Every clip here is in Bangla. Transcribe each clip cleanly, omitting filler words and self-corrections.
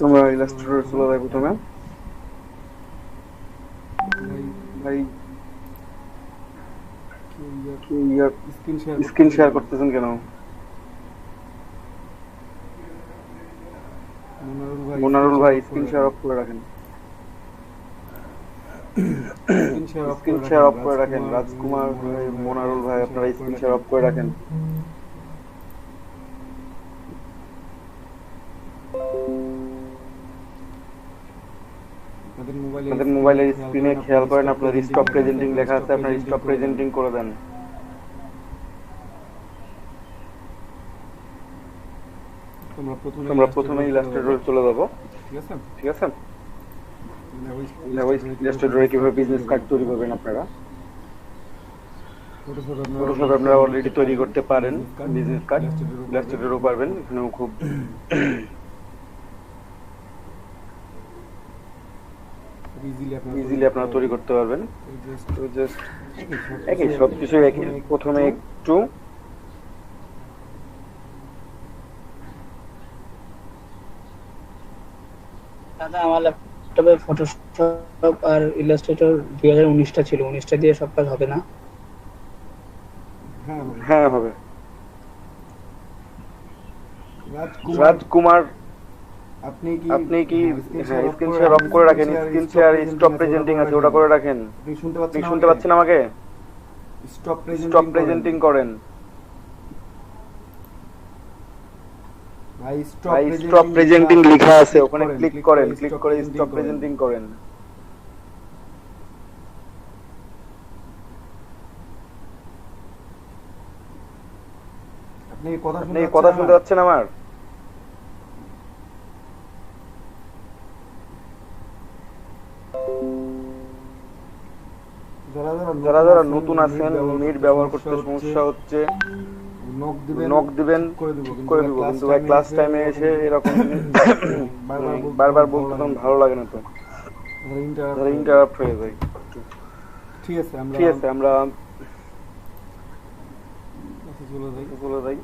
তোমরা ইলাস্ট্রেটর চলে যাবে প্রথমে। ভাই স্ক্রিন শেয়ার করতেছেন কেন? মনারুল ভাই স্ক্রিন শেয়ার অফ করে রাখেন। স্ক্রিন শেয়ার অফ করে রাখেন। রাজকুমার ভাই, মনারুল ভাই, আপনারা স্ক্রিন শেয়ার অফ করে রাখেন। আপনাদের মোবাইলের স্ক্রিনে খেয়াল করেন, আপনার স্টপ প্রেজেন্টিং লেখা আছে, আপনার স্টপ প্রেজেন্টিং করে দেন। আমরা প্রথমে ইলাস্ট্রেটরে চলে যাবো, ঠিক আছে? ইলাস্ট্রেটরে কিভাবে বিজনেস কার্ড তৈরি করবেন আপনারা, ফটোশপ আপনারা অলরেডি তৈরি করতে পারেন। বিজনেস কার্ড ইলাস্ট্রেটরও পারবেন, এখানেও খুব ইজিলি আপনারা তৈরি করতে পারবেন। জাস্ট একই, সবকিছু একই। প্রথমে একটু দাদা আমার ল্যাপটপে ফটোশপ আর ইলাস্ট্রেটর 2019টা ছিল, 19টা দিয়ে সব কাজ হবে না? হ্যাঁ হবে। রাজকুমার আপনি কি স্ক্রিন শেয়ার অফ করে রাখেন? স্ক্রিন শেয়ার স্টপ প্রেজেন্টিং আছে, ওটা করে রাখেন। আপনি শুনতে পাচ্ছেন আমাকে? স্টপ প্রেজেন্টিং করেন। ভাই স্টপ প্রেজেন্টিং লেখা আছে, ওখানে ক্লিক করেন। ক্লিক করে স্টপ প্রেজেন্টিং করেন। আপনি কথা শুনতে পাচ্ছেন আমার? যারা যারা নতুন আছেন, নেট ব্যবহার করতে সমস্যা হচ্ছে, নক দিবেন, করে দিব। কিন্তু ভাই ক্লাস টাইমে এসে এরকম বারবার বলতে তখন ভালো লাগে না, তো ইন্টারাপ্ট হয়ে যায়। ঠিক আছে, আমরা চলে যাই।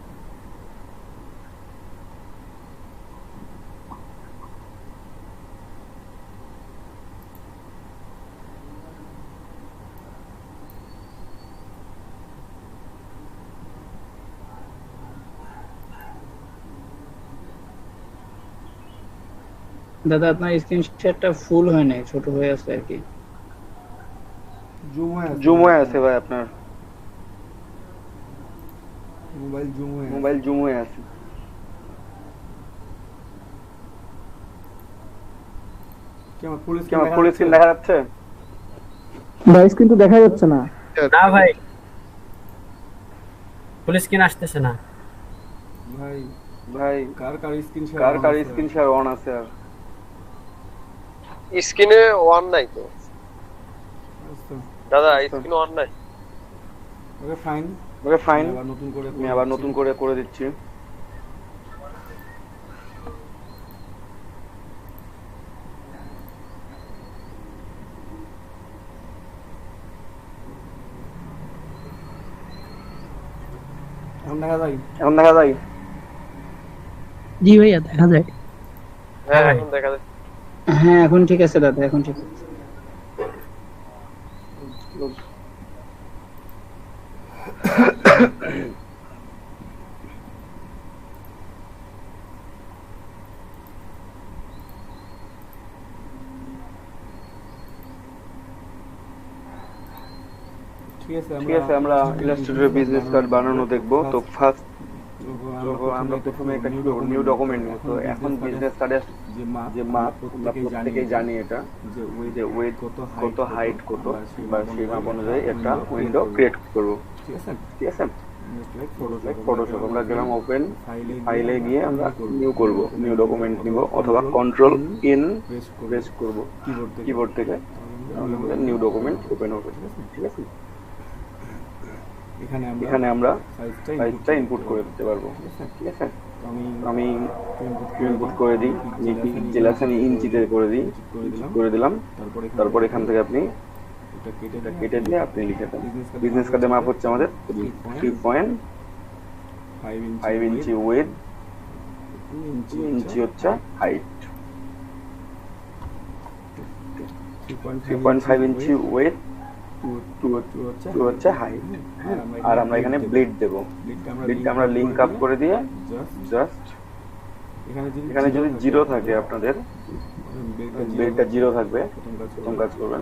দাদা আপনার স্ক্রিন শেয়ারটা ফুল হয় নাই, ছোট হয়ে আছে আর কি। জুম হয়ে আছে ভাই, আপনার মোবাইল জুম হয়ে আছে। ফুল স্ক্রিন দেখা যাচ্ছে? ভাই স্ক্রিন তো দেখা যাচ্ছে না। না ভাই, ফুল স্ক্রিন আসতেছে না। ভাই কার স্ক্রিন শেয়ার অন আছে? আর স্ক্রিনে ওয়ান নাই তো দাদা, স্ক্রিনে ওয়ান নাই। ওকে ফাইন, আমি আবার নতুন করে দিচ্ছি। এখন দেখা যায়? জি ভাইয়া দেখা যায়। হ্যাঁ এখন দেখা যায়। হ্যাঁ এখন ঠিক আছে দাদা, এখন ঠিক আছে। ঠিক আছে, আমরা ইলাস্ট্রেটর বিজনেস কার্ড বানানো দেখবো। তো ফার্স্ট আমরা প্রথমে একটা নিউ ডকুমেন্ট নিব। তো এখন বিজনেস কার্ডের যে মাপ আমরা প্রত্যেকেই জানি এটা, যে ওয়েট কত, হাইট কত, বা সেই মাপ অনুযায়ী একটা উইন্ডো ক্রিয়েট করব। ঠিক আছে, ফটোশপ আমরা গেলাম ওপেন, ফাইলে গিয়ে আমরা নিউ ডকুমেন্ট নিব, অথবা কন্ট্রোল ইন প্রেস করব কিবোর্ড থেকে, নিউ ডকুমেন্ট ওপেন হবে। ঠিক আছে, এখানে আমরা সাইজটা ইনপুট করে দিতে পারবো। ঠিক আছে, আমি ইনপুট করে দিই, পিক্সেল আছে আমি ইঞ্চিতে করে দিলাম। তারপর এখান থেকে আপনি এটা কেটে দিয়ে আপনি লিখে দেন। বিজনেস কার্ডের মাপ হচ্ছে আমাদের 3.5 ইঞ্চি উইড, 2 ইঞ্চি হচ্ছে হাইট। 3.5 ইঞ্চি উইড, 2 হচ্ছে হাইট। আর আমরা এখানে ব্লিড দেব। ব্লিডটা আমরা লিঙ্ক আপ করে দিয়ে জাস্ট এখানে যদি 0 থাকে আপনাদের, ব্লিডটা 0 থাকবে, প্রথম কাজ করবেন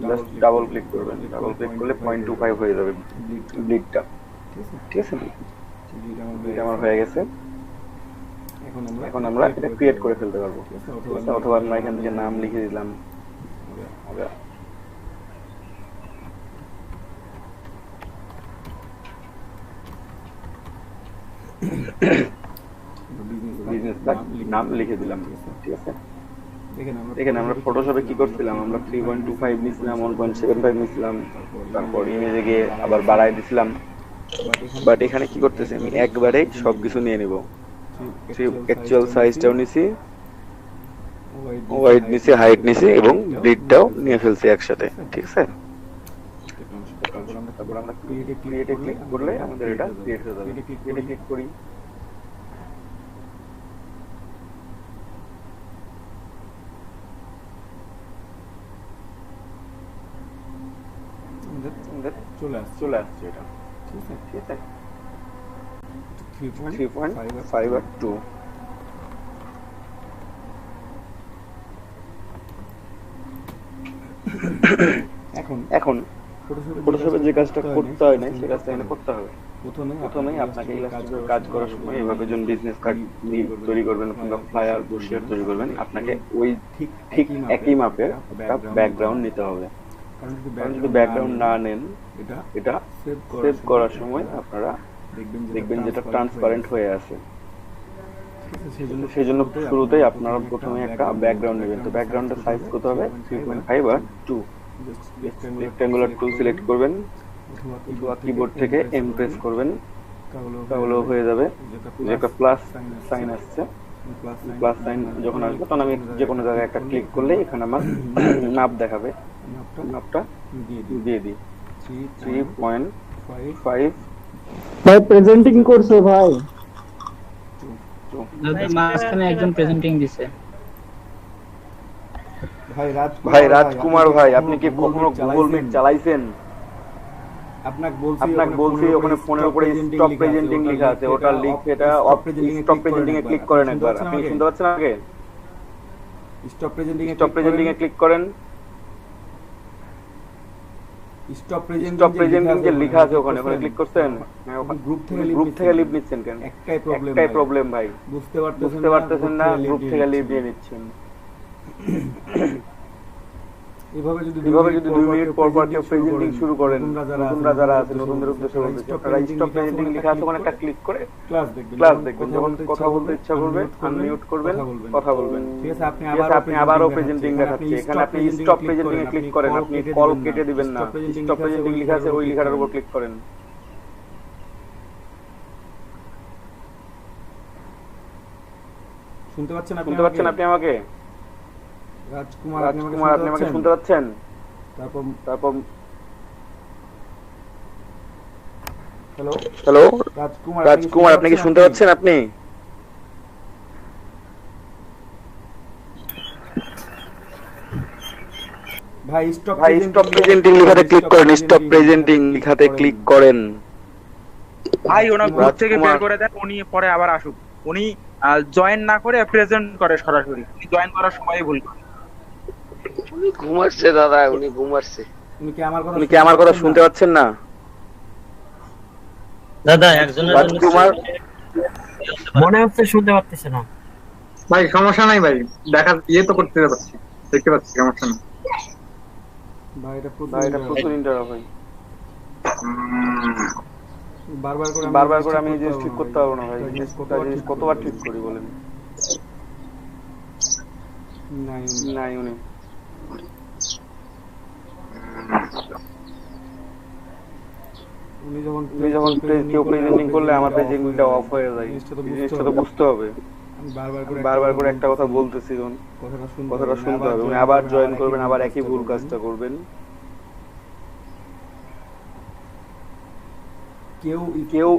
জাস্ট ডাবল ক্লিক করবেন। ডাবল ক্লিক করলে 0.25 হয়ে যাবে ব্লিডটা। ঠিক আছে, ব্লিড আমার হয়ে গেছে। এখন আমরা এটা ক্রিয়েট করে ফেলতে পারবো। অথবা আমরা এখান থেকে নাম লিখে দিলাম। বিজনেস কার্ড নাম লিখে দিলাম। ঠিক আছে, দেখেন আমরা ফটোশপে কি করছিলাম, আমরা 3.25 নিছিলাম, 1.75 নিছিলাম, তারপর ইমেজে গিয়ে আবার বাড়াই দিছিলাম। বাট এখানে কি করতেছি, আমি একবারে সবকিছু নিয়ে নিব। অ্যাকচুয়াল সাইজটাও নিছি, ওয়াইড নিছি, হাইট নিছি, এবং ব্লিডটাও নিয়ে ফেলছি একসাথে। ঠিক আছে, তারপর আমরা ক্রিয়েটে ক্লিক করলে আমাদের এটা ক্রিয়েট হয়ে যাবে। ক্রিয়েটে ক্লিক করি, চলে আসছে এটা। ঠিক আছে, 3.5 আর 2। এখন ফটোশপে যে কাজটা করতে হয় না, সেই কাজটা এখানে করতে হবে। প্রথমেই আপনাকে ইলাস্ট্রেটর কাজ করার সময় এইভাবে যখন বিজনেস কার্ড তৈরি করবেন কিংবা ফ্লায়ার ব্রোশিয়ার তৈরি করবেন, আপনাকে ওই ঠিক একই মাপের একটা ব্যাকগ্রাউন্ড নিতে হবে। কারণ যদি ব্যাকগ্রাউন্ড না নেন, এটা সেভ করার সময় আপনারা দেখবেন যেটা ট্রান্সপারেন্ট হয়ে আছে। সেই জন্য শুরুতেই আপনারা প্রথমে একটা ব্যাকগ্রাউন্ড নেবেন। তো ব্যাকগ্রাউন্ডের সাইজ কত হবে, 3.5 আর 2। রেক্ট্যাঙ্গুলার টুল সিলেক্ট করবেন, অথবা কিবোর্ড থেকে এম প্রেস করবেন, তাহলে হয়ে যাবে। যে একটা প্লাস সাইন আসছে, প্লাস সাইন যখন আসবে তখন আমি যে কোনো জায়গায় একটা ক্লিক করলে এখানে আমার মাপ দেখাবে। মাপটা দিয়ে দিই 3.5। ভাই প্রেজেন্টিং করছে ভাই, মাঝখানে একজন প্রেজেন্টিং দিছে। ভাই রাজকুমার ভাই, আপনি কি কখনো গুগল মিট চালাইছেন? আপনাকে বলছি ওখানে ফোনের উপরে স্টপ প্রেজেন্টিং লেখা আছে, ওটা লিখে এটা স্টপ প্রেজেন্টিং এ ক্লিক করেন একবার। আপনি শুনতে পাচ্ছেন আগে? স্টপ প্রেজেন্টিং এ ক্লিক করেন। স্টপ প্রেজেন্টিং যে লেখা আছে ওখানে ক্লিক করছেন, গ্রুপ থেকে লিভ নিচ্ছেন কেন? একটাই প্রবলেম ভাই, বুঝতে পারতেছেন না, গ্রুপ থেকে লিভ নিয়ে নিচ্ছেন। এভাবে যদি 2 মিনিট পর পর কেউ প্রেজেন্টিং শুরু করেন, নতুনরা যারা আছে, নতুনদের উদ্দেশ্যে বলছি, আপনারা স্টপ প্রেজেন্টিং লেখা আছে ওখানে একটা ক্লিক করে ক্লাস দেখবেন। যখন কথা বলতে ইচ্ছা করবে আনমিউট করবেন, কথা বলবেন। ঠিক আছে, আপনি আবারও প্রেজেন্টিং দেখাচ্ছে, এখানে আপনি স্টপ প্রেজেন্টিং এ ক্লিক করেন। আপনি কল কেটে দিবেন না, স্টপ প্রেজেন্টিং লেখা আছে ওই লেখাটার উপর ক্লিক করেন। শুনতে পাচ্ছেন আপনি আমাকে? রাজকুমার, আপনি আমাকে শুনতে পাচ্ছেন? তারপর হ্যালো রাজকুমার, আপনি কি শুনতে পাচ্ছেন? আপনি ভাই স্টপ প্রেজেন্টিং লেখাতে ক্লিক করেন, স্টপ প্রেজেন্টিং লেখাতে ক্লিক করেন। ভাই ওনা গ্রুপ থেকে বের করে দেন, উনি পরে আবার আসুক। উনি জয়েন না করে প্রেজেন্ট করে সরাসরি, উনি জয়েন করার সময়ই ভুল করে। উনি ঘুমাচ্ছে দাদা, উনি ঘুমাচ্ছে। উনি কি আমার কথা শুনতে পাচ্ছেন না? দাদা একজনের জন্য রাজকুমার মনে হচ্ছে শুনতে পারতেছে না। ভাই সমস্যা নাই ভাই, দেখা ইয়ে তো করতে পারছি, দেখতে পাচ্ছি, সমস্যা নেই। ভাই এটা ভাই এটা প্রচুর ইন্টারাপ্ট ভাই। বারবার করে আমি এই জিনিস ঠিক করতে পারবো না ভাই। জিনিস কতবার ঠিক করি বলেন। নাই উনি উনি যখন কেউ প্রেজেন্টিং করলে আমার প্রেজেন্টিংটা অফ হয়ে যায়। জিনিসটা তো বুঝতে হবে। বারবার করে একটা কথা বলতেছি, কথাটা শুনতে হবে। উনি আবার জয়েন করবেন, আবার একই ভুল কাজটা করবেন। কেউ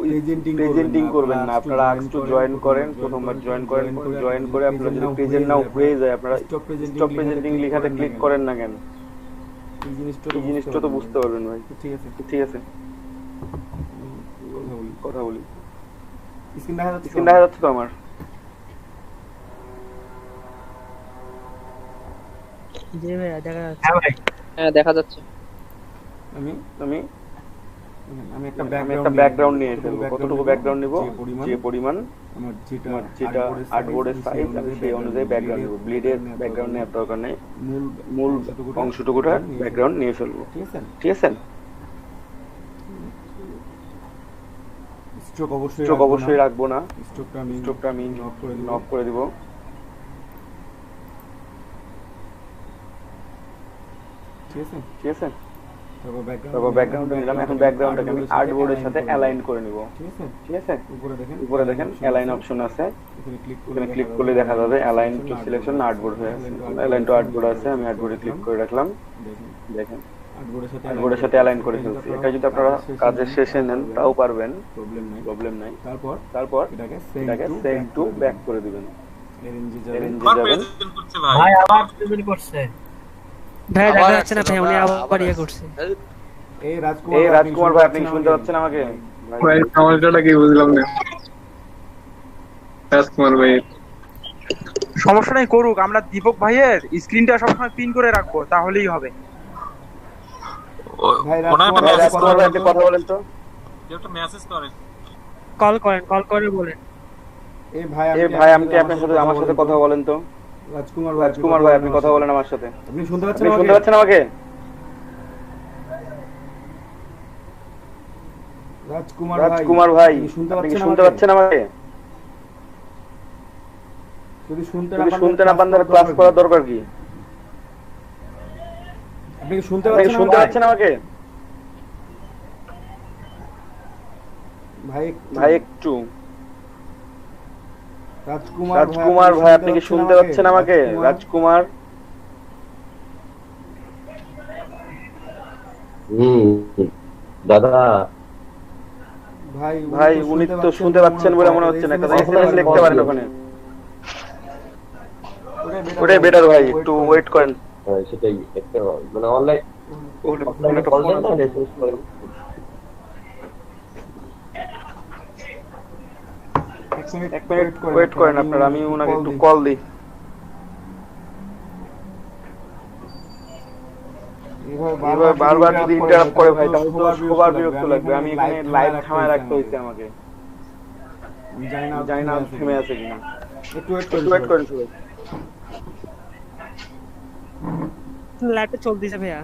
প্রেজেন্টিং করবেন না, আপনারা আস্ক টু জয়েন করেন। প্রথমবার জয়েন করে আপনারা যদি প্রেজেন্ট নাও হয়ে যায়, আপনারা স্টপ প্রেজেন্টিং লেখাতে ক্লিক করেন না কেন? এই জিনিসটা তো বুঝতে পারবেন ভাই। ঠিক আছে, কথা বলি। স্ক্রিন দেখা যাচ্ছে তো আমার? জি ভাইয়া দেখা যাচ্ছে। হ্যাঁ ভাই, হ্যাঁ দেখা যাচ্ছে। আমি একটা ব্যাকগ্রাউন্ড নিয়ে ফেলবো। কতটুকু ব্যাকগ্রাউন্ড নিব? যে পরিমাণ আমার যেটা আর্টবোর্ডের সাইজ, আমি সেই অনুযায়ী ব্যাকগ্রাউন্ড নিব। ব্লিডের ব্যাকগ্রাউন্ড নেওয়ার দরকার নেই, মূল অংশটুকুটা ব্যাকগ্রাউন্ড নিয়ে ফেলবো। ঠিক আছে? স্ট্রোক অবশ্যই রাখবো না। স্ট্রোকটা আমি অফ করে দিব। ঠিক আছে? তারপর ব্যাকগ্রাউন্ডটা নিলাম। এখন ব্যাকগ্রাউন্ডটাকে আমি আর্টবোর্ডের সাথে অ্যালাইন করে নিব। ঠিক আছে? উপরে দেখেন অ্যালাইন অপশন আছে, এখানে ক্লিক করলে দেখা যাবে অ্যালাইন টু সিলেকশন আর্টবোর্ড হয়ে আছে। অ্যালাইন টু আর্টবোর্ড আছে, আমি আর্টবোর্ডে ক্লিক করে রাখলাম। দেখেন আর্টবোর্ডের সাথে অ্যালাইন করে ফেলছি। এটা যদি আপনারা কাজের শেষে নেন তাও পারবেন, প্রবলেম নাই। তারপর এটাকে সেন্ড টু ব্যাক করে দিবেন। রেঞ্জে যাবেন। ভাই আবার প্রেজেন্ট করছে। ভাই দেখা যাচ্ছে না ভাই, উনি আবার ইয়ে করছে। এই রাজকুমার ভাই, আপনি শুনতে পাচ্ছেন আমাকে? ভাই সমস্যাটা কি বুঝলাম না। রাজকুমার ভাই সমস্যা নাই, করুক। আমরা দীপক ভাইয়ের স্ক্রিনটা সবসময় পিন করে রাখবো, তাহলেই হবে। রাজকুমার ভাই আপনি কথা বলেন তো। কল করে বলেন। এই ভাই আপনি আমার সাথে কথা বলেন তো। রাজকুমার ভাই আপনি কথা বলেন আমার সাথে। আপনি শুনতে পাচ্ছেন আমাকে? রাজকুমার ভাই আপনি শুনতে পাচ্ছেন আমাকে? যদি শুনতে না পান তাহলে ক্লাস করার দরকার কি? আপনি শুনতে পাচ্ছেন আমাকে? ভাই একটু। রাজকুমার ভাই আপনি কি শুনতে পাচ্ছেন আমাকে? রাজকুমার দাদা ভাই উনি তো শুনতে পাচ্ছেন বলে মনে হচ্ছে না। একটা এসএমএস লিখতে পারেন ওখানে, ওটাই বেটার ভাই। একটু ওয়েট করেন। সেটাই একটা মানে অনলাইন কল দেন না, মেসেজ করেন। এক মিনিট ওয়েট করেন আপনারা, আমি ওনাকে একটু কল দিই। বারবার যদি ইন্টারাপ্ট করে ভাই তাহলে তো সবার বিরক্ত লাগবে। আমি এখানে লাইভ থামায় রাখতে হইছে আমাকে। জানি না থেমে আছে কিনা। একটু ওয়েট করেন সবাই। লাইভটা চলতেছে ভাইয়া।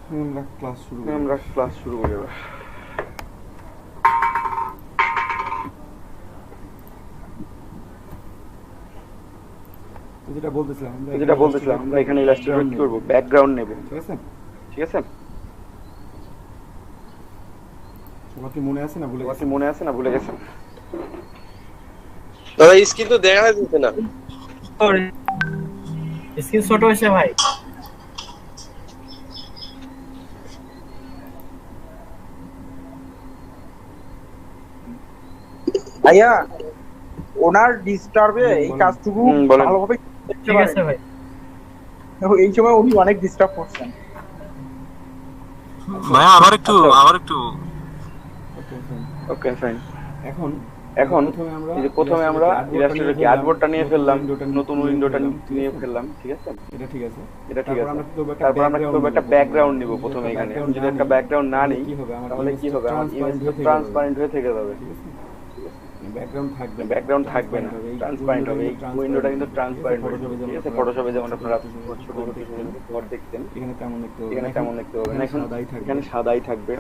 আমরা ক্লাস শুরু করি। আমরা ক্লাস শুরু করি এবার। তো যেটা বলতেছিলাম আমরা এখানে ইলাস্ট্রেটর কি করব, ব্যাকগ্রাউন্ড নেব, ঠিক আছে? ঠিক আছে? সবার কি মনে আছে না ভুলে গেছে? মনে আছে না ভুলে গেছেন? দাদা স্ক্রিন তো দেখা যাচ্ছে না। স্ক্রিন ছোট হয়েছে ভাই। ভাইয়া ওনার ডিস্টার্বে এই কাজটুকু বলেন। ভালোভাবে ঠিক আছে ভাই। এই সময় উনি অনেক ডিস্টার্ব করছেন। ভাইয়া আবার একটু ওকে ফাইন। এখন এই যে প্রথমে আমরা ইলাস্ট্রেটর কি আর্টবোর্ডটা নিয়ে ফেললাম, নতুন উইন্ডোটা নিয়ে ফেললাম, ঠিক আছে? এটা ঠিক আছে। তারপর আমরা কি করব, একটা ব্যাকগ্রাউন্ড নিব প্রথমে এখানে। আমি যদি একটা ব্যাকগ্রাউন্ড না নিই তাহলে কি হবে, আমার ইমেজটা ট্রান্সপারেন্ট হয়ে থেকে যাবে। ব্যাকগ্রাউন্ড থাকবে না, ট্রান্সপারেন্ট হবে। এই উইন্ডোটা কিন্তু ট্রান্সপারেন্ট হবে, ঠিক আছে? ফটোশপে যেমন আপনারা ছোট ঘর দেখতেন, এখানে তেমন দেখতে হবে। এখানে এখানে সাদাই থাকবে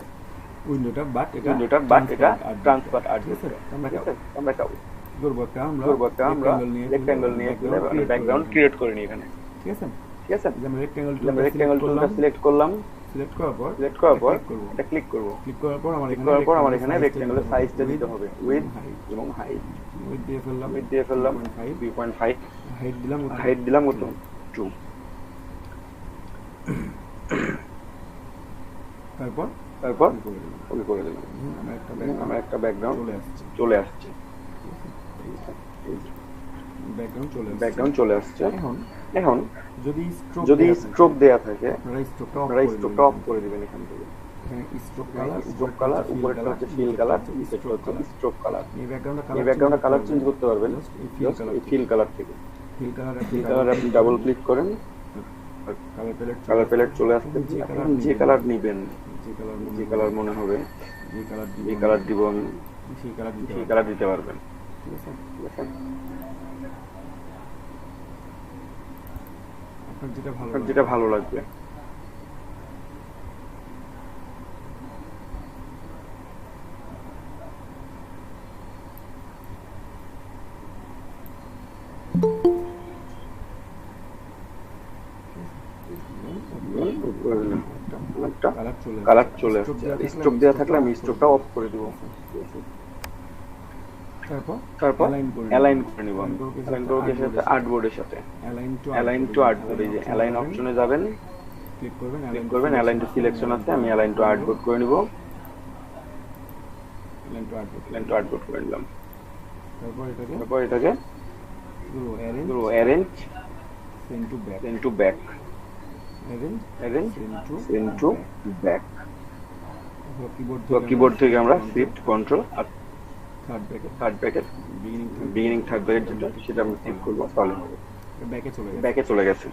উইন্ডোটা, বাট এটা ট্রান্সপারেন্ট আর্ট আছে। আমরা করব একটা আমরা রেক্ট্যাঙ্গল নিয়ে ব্যাকগ্রাউন্ড ক্রিয়েট করে নিই এখানে, ঠিক আছে? ঠিক আছে? আমরা রেক্ট্যাঙ্গল টুলটা সিলেক্ট করলাম, সিলেক্ট করার পর এটা ক্লিক করব। ক্লিক করার পর আমার এখানে রেক্ট্যাঙ্গলের সাইজটা দিতে হবে, উইডথ এবং হাইট। উইডথ দিয়ে ফেললাম 3.5, হাইট দিলাম কত 2। তারপর ওকে করে দিলাম। আমার একটা ব্যাকগ্রাউন্ড চলে আসছে। ব্যাকগ্রাউন্ড চলে আসছে। এখন যদি স্ট্রোক দেয়া থাকে আপনারা স্ট্রোকটা অফ করে দিবেন এখান থেকে। স্ট্রোক কালার উপরেরটা হচ্ছে ফিল কালার, নিচেরটা হচ্ছে স্ট্রোক কালার। এই ব্যাকগ্রাউন্ডের কালার চেঞ্জ করতে পারবেন এই ফিল কালার থেকে। ফিল কালার আপনি ডাবল ক্লিক করেন, কালার প্যালেট চলে আসছে। এখন যে কালার নিবেন, যে কালার মনে হবে, এই কালার দিব আমি, সেই কালার দিতে পারবেন, ঠিক আছে? আপনার যেটা ভালো লাগবে। কালার চলে আসছে। স্ট্রোক দেওয়া থাকলে আমি স্ট্রোকটা অফ করে দিব। তারপর অ্যালাইন করে নিব আমি। অ্যালাইন করব এর সাথে আর্টবোর্ডের সাথে। অ্যালাইন টু আর্টবোর্ড, এই যে অ্যালাইন অপশনে যাবেন, ক্লিক করবেন, অ্যালাইন টু সিলেকশন আছে, আমি অ্যালাইন টু আর্টবোর্ড করে নিব। অ্যালাইন টু আর্টবোর্ড করে নিলাম। তারপর এটাকে arrange send to back, keyboard থেকে আমরা শিফট কন্ট্রোল আর third bracket beginning third bracket যেটা সেটা আমরা ক্লিক করব, তাহলে ব্যাকে চলে গেছে।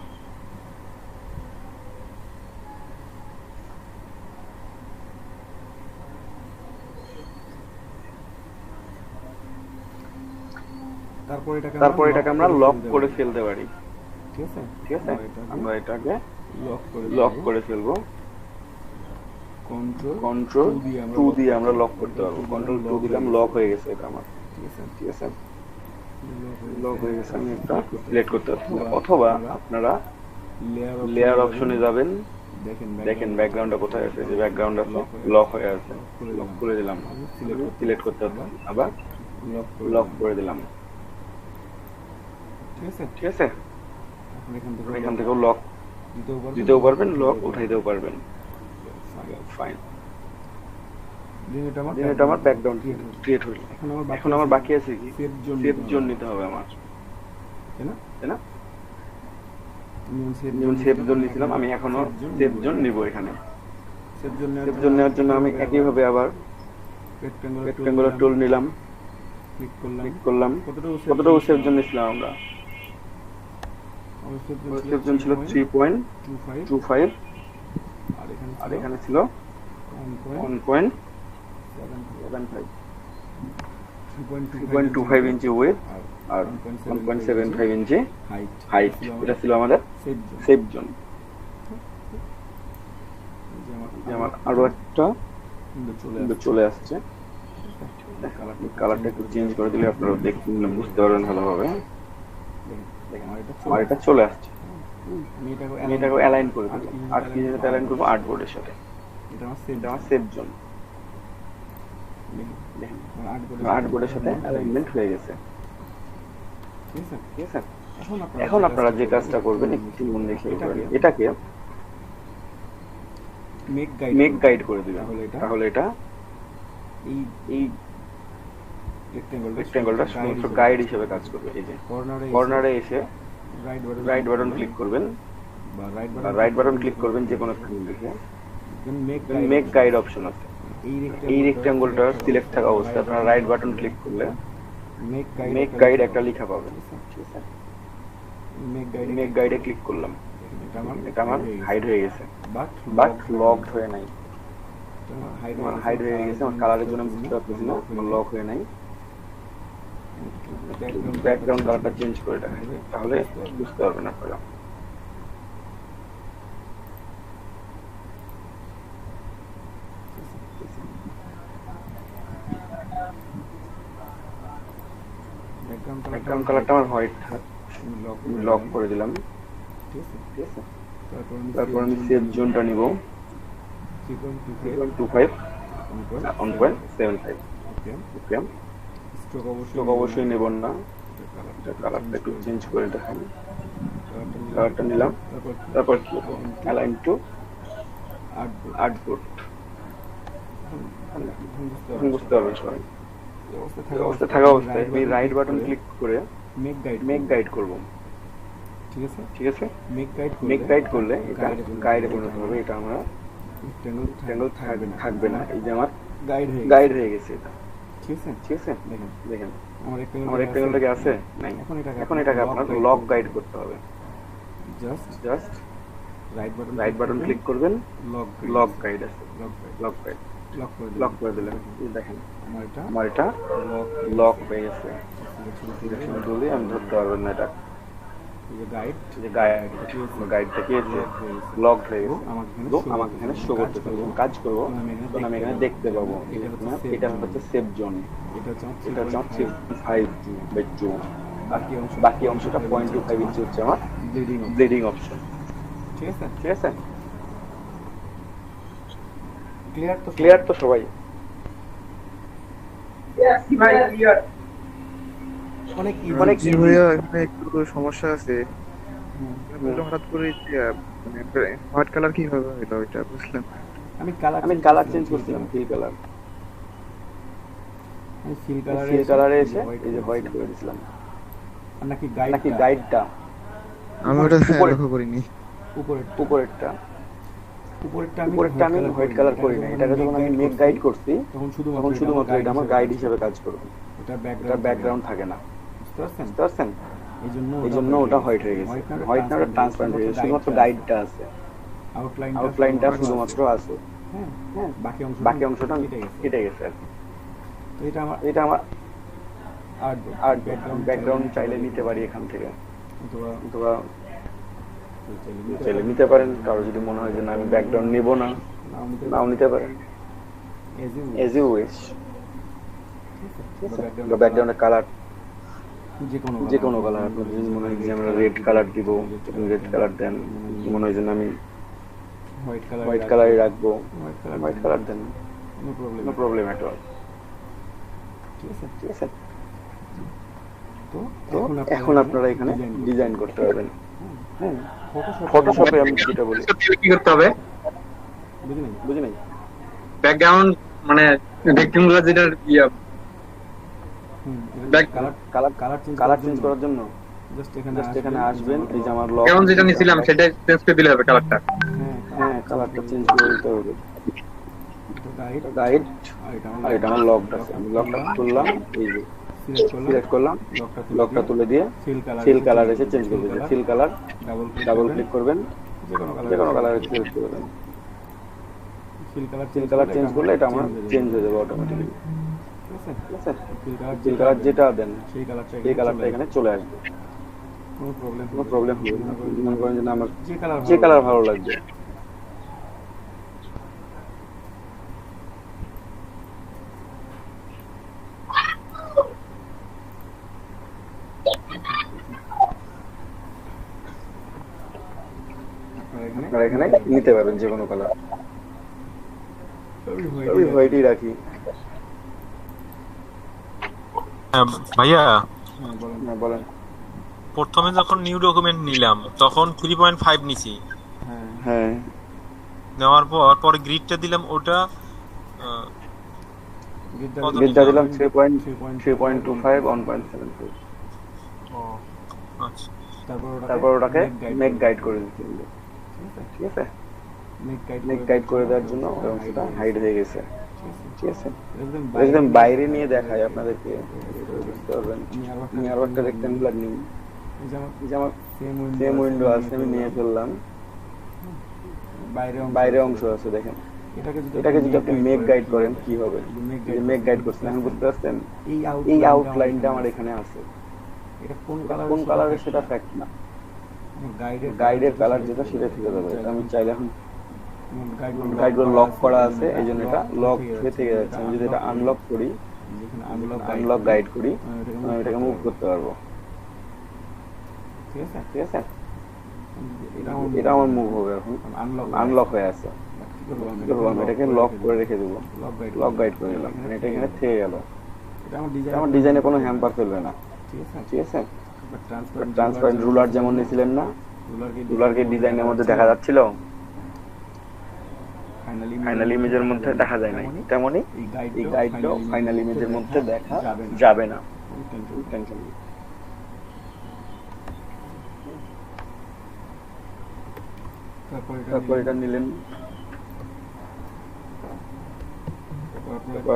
তারপর এটাকে আমরা লক করে ফেলতে পারি, ঠিক আছে? আমরা এটাকে লক করে ফেলবো। কন্ট্রোল 2 দিয়ে আমরা লক করতে পারবো। কন্ট্রোল 2 দিলাম, লক হয়ে গেছে এটা আমার, ঠিক আছে? লক হয়ে গেছে। আমি এটা সিলেক্ট করতে পারবো, অথবা আপনারা লেয়ার অপশনে যাবেন, দেখেন ব্যাকগ্রাউন্ডটা কোথায় আছে, যে ব্যাকগ্রাউন্ড আছে লক হয়ে আছে, লক করে দিলাম। সিলেক্ট করতে পারবো, আবার লক করে দিলাম, ঠিক আছে? এখান থেকেও লক দিতেও পারবেন, লক উঠাইতেও পারবেন। ফাইন। এটা আমার ব্যাকগ্রাউন্ড ক্রিয়েট হলো। এখন আমার বাকি আছে কি, সেভ জোন নিতে হবে আমার, তাই না? যেমন সেভ জোন নিয়েছিলাম, আমি এখনো সেভ জোন নিব। এখানে সেভ জোন নেওয়ার জন্য আমি একইভাবে আবার রেক্ট্যাঙ্গুলার টুল নিলাম, ক্লিক করলাম। কতটুকু সেভ জোন নিয়েছিলাম আমরা? সেভ জোন ছিল 3.25, আর এখানে ছিল 1.25 ইঞ্চি উইডথ আর 1.75 ইঞ্চি হাইট। এটা ছিল আমাদের সেভ জোন। যে আমার আরো একটা চলে আসছে। কালারটা একটু চেঞ্জ করে দিলে আপনারা দেখতে বুঝতে পারবেন ভালোভাবে। আমার এটা চলে আসছে। আমি এটাকে অ্যালাইন করে দেবো। আর কি যেটা অ্যালাইন করবো আর্টবোর্ডের সাথে। এটা আমার সেভ জোন। আর্টবোর্ডের সাথে অ্যালাইনমেন্ট হয়ে গেছে। ঠিক আছে? এখন আপনারা যে কাজটা করবেন একটু মন দেখে এটাকে মেক গাইড করে দিবেন। তাহলে এটা এই রেক্ট্যাঙ্গলটা শুধুমাত্র গাইড হিসেবে কাজ করবে। এই যে কর্নারে এসে রাইট বাটন ক্লিক করবেন বা রাইট বাটন ক্লিক করবেন যে কোনো একটা লিখে মেক গাইড অপশন আছে। এই রেক্ট্যাঙ্গলটা সিলেক্ট থাকা অবস্থায় আপনারা রাইট বাটন ক্লিক করলে মেক গাইড একটা লেখা পাবেন। ঠিক আছে? মেক গাইডে ক্লিক করলাম। এটা আমার হাইড হয়ে গেছে, বাট লকড হয়ে নাই। আমার হাইড হয়ে গেছে, আমার কালারের জন্য বুঝতে পারতেছি না, আমার লক হয়ে নাই। ব্যাকগ্রাউন্ড কালারটা চেঞ্জ করে দেখাই, তাহলে বুঝতে পারবেন আপনারা। ব্যাকগ্রাউন্ড কালারটা আমার হোয়াইট লক করে দিলাম। ঠিক আছে? তারপর আমি সেভ জোনটা নিব 3.25 1.75। ওকে, স্ট্রোক অবশ্যই নেব না। কালারটা একটু চেঞ্জ করে দেখাই। কালারটা নিলাম। তারপর কি অ্যালাইন টু আর্টবোর্ড। বুঝতে পারবেন সবাই। অবস্থা থাকা অবস্থায় আমি রাইট বাটন ক্লিক করে মেক গাইড করব। ঠিক আছে? মেক গাইড করলে এটা গাইডে পরিণত হবে। এটা আমরা রেক্ট্যাঙ্গল থাকবে না। এই যে আমার গাইড হয়ে গেছে এটা। ঠিক আছে? দেখেন আমার রেক্ট্যাঙ্গলটা কি আছে? নাই। এখন এটাকে আপনার লক গাইড করতে হবে। জাস্ট রাইট বাটন ক্লিক করবেন, লক গাইড আছে। লক করে দিলেন। দেখেন আমার এটা লক হয়ে গেছে। আমি ধরতে পারবেন না এটা। গাইডটা কি হয়েছে? লকড হয়ে গেছে। আমাকে এখানে শো করতেছে। কাজ করবো আমি এখানে দেখতে পাবো। এটা হচ্ছে সেভ জোন। এটা হচ্ছে আমার 3.5/2। বাকি অংশটা 0.25 ইঞ্চি হচ্ছে আমার ব্লিডিং অপশন। ঠিক আছে? ক্লিয়ার তো সবাই? অনেক ভাইয়া এখানে একটু সমস্যা আছে। হঠাৎ করে মানে হোয়াইট কালার কিভাবে হলো এটা বুঝলাম। আমি কালার চেঞ্জ করছিলাম, ফিল কালারে এসে এই যে হোয়াইট করে দিয়েছিলাম। নাকি গাইডটা আমি ওটা লক্ষ্য করিনি। উপরেরটা আমি হোয়াইট কালার করি না। এটাকে যখন আমি মেক গাইড করছি তখন শুধুমাত্র এটা আমার গাইড হিসেবে কাজ করবে। এটা ব্যাকগ্রাউন্ড থাকে না। বুঝতে পারছেন? এই জন্য ওটা হোয়াইট হয়ে গেছে। হোয়াইট না, ওটা ট্রান্সপারেন্ট হয়ে গেছে। শুধুমাত্র গাইডটা আছে, আউটলাইনটা শুধুমাত্র আছে। হ্যাঁ, বাকি অংশটা কেটে গেছে আর কি। এটা আমার আর ব্যাকগ্রাউন্ড চাইলে নিতে পারি এখান থেকে, অথবা চাইলে নিতে পারেন। কারো যদি মনে হয় যে না আমি ব্যাকগ্রাউন্ড নেব না, নাও নিতে পারেন। As you wish. ব্যাকগ্রাউন্ডের কালার যে কোনো কালার। আপনার যদি মনে হয় যে আমরা রেড কালার দিব, রেড কালার দেন। মনে হয় যে আমি হোয়াইট কালারই রাখবো, হোয়াইট কালার দেন। No problem at all. ঠিক আছে? তো এখন আপনারা এখানে ডিজাইন করতে পারবেন। হ্যাঁ, ফটোশপে আমি যেটা বলি কি করতে হবে বুঝি নাই। ব্যাকগ্রাউন্ড মানে রেক্ট্যাঙ্গুলার যেটা কালার চেঞ্জ করার জন্য জাস্ট এখানে আসবেন। এই যে আমার লক যেটা নিছিলাম সেটা চেঞ্জ করে দিলে হবে কালারটা। হ্যাঁ, কালারটা চেঞ্জ করে দিতে হবে। গাইড আর এটা আমার লকড আছে। আমি লকটা খুললাম, এই যে সিলেক্ট করলাম, লকটা তুলে দিয়ে ফিল কালার এসে চেঞ্জ করবেন। ফিল কালার ডাবল ক্লিক করবেন, যে কোনো কালারে সিলেক্ট করে দেন। ফিল কালার চেঞ্জ করলে এটা আমার চেঞ্জ হয়ে যাবে অটোমেটিক্যালি। ঠিক আছে? ফিল কালার যেটা দেন সেই কালারটা এখানে চলে আসবে। কোনো প্রবলেম হবে না। মনে করেন যে আমার যে কালার ভালো লাগবে নিতে পারবেন যে কোনো কালার। আমি হোয়াইটই রাখি। ভাইয়া হ্যাঁ বলেন। প্রথমে যখন নিউ ডকুমেন্ট নিলাম তখন 3.5 নিছি। হ্যাঁ নেওয়ার পর পরে গ্রিডটা দিলাম, ওটা গ্রিডটা দিলাম 3.25 1.75। আচ্ছা, তারপর ওটাকে মেক গাইড করে দিতে হবে। ঠিক আছে, মেক গাইড করে দেওয়ার জন্য ওই অংশটা হাইড হয়ে গেছে। ঠিক আছে, একদম বাইরে নিয়ে দেখায় আপনাদেরকে, বুঝতে পারবেন। আমি আরো একটা রেক্ট্যাঙ্গুলার নিই, এই যে আমার সেম উইন্ডো আছে, আমি নিয়ে ফেললাম। বাইরে অংশ আছে দেখেন, এটাকে যদি আপনি মেক গাইড করেন কি হবে? মেক গাইড করছেন, এখন বুঝতে পারছেন এই আউটলাইনটা আমার এখানে আছে। কোন কালারের সেটা ফ্যাক্ট না, গাইডের কালার যেটা সেটা থেকে যাবে। আমি চাইলে এখন গাইডগুলো লক করা আছে, এই জন্য এটা লক হয়ে থেকে যাচ্ছে। আমি যদি এটা আনলক করি, আনলক গাইড করি, আমি এটাকে মুভ করতে পারবো। ঠিক আছে, এটা আমার মুভ হবে। এখন আনলক হয়ে আছে, আমি এটাকে লক করে রেখে দেবো, লক গাইড করে দিলাম, এটা এখানে থেকে গেল। আমার ডিজাইনে কোনো হ্যাম্পার ফেলবে না। ঠিক আছে, ট্রান্সপারেন্ট রুলার যেমন নিয়েছিলেন না, রুলারকে ডিজাইনের মধ্যে দেখা যাচ্ছিল, ফাইনাল ইমেজের মধ্যে দেখা যায় না, তেমনই এই গাইডটাও ফাইনাল ইমেজের মধ্যে দেখা যাবে না। তারপর এটা নিলেন,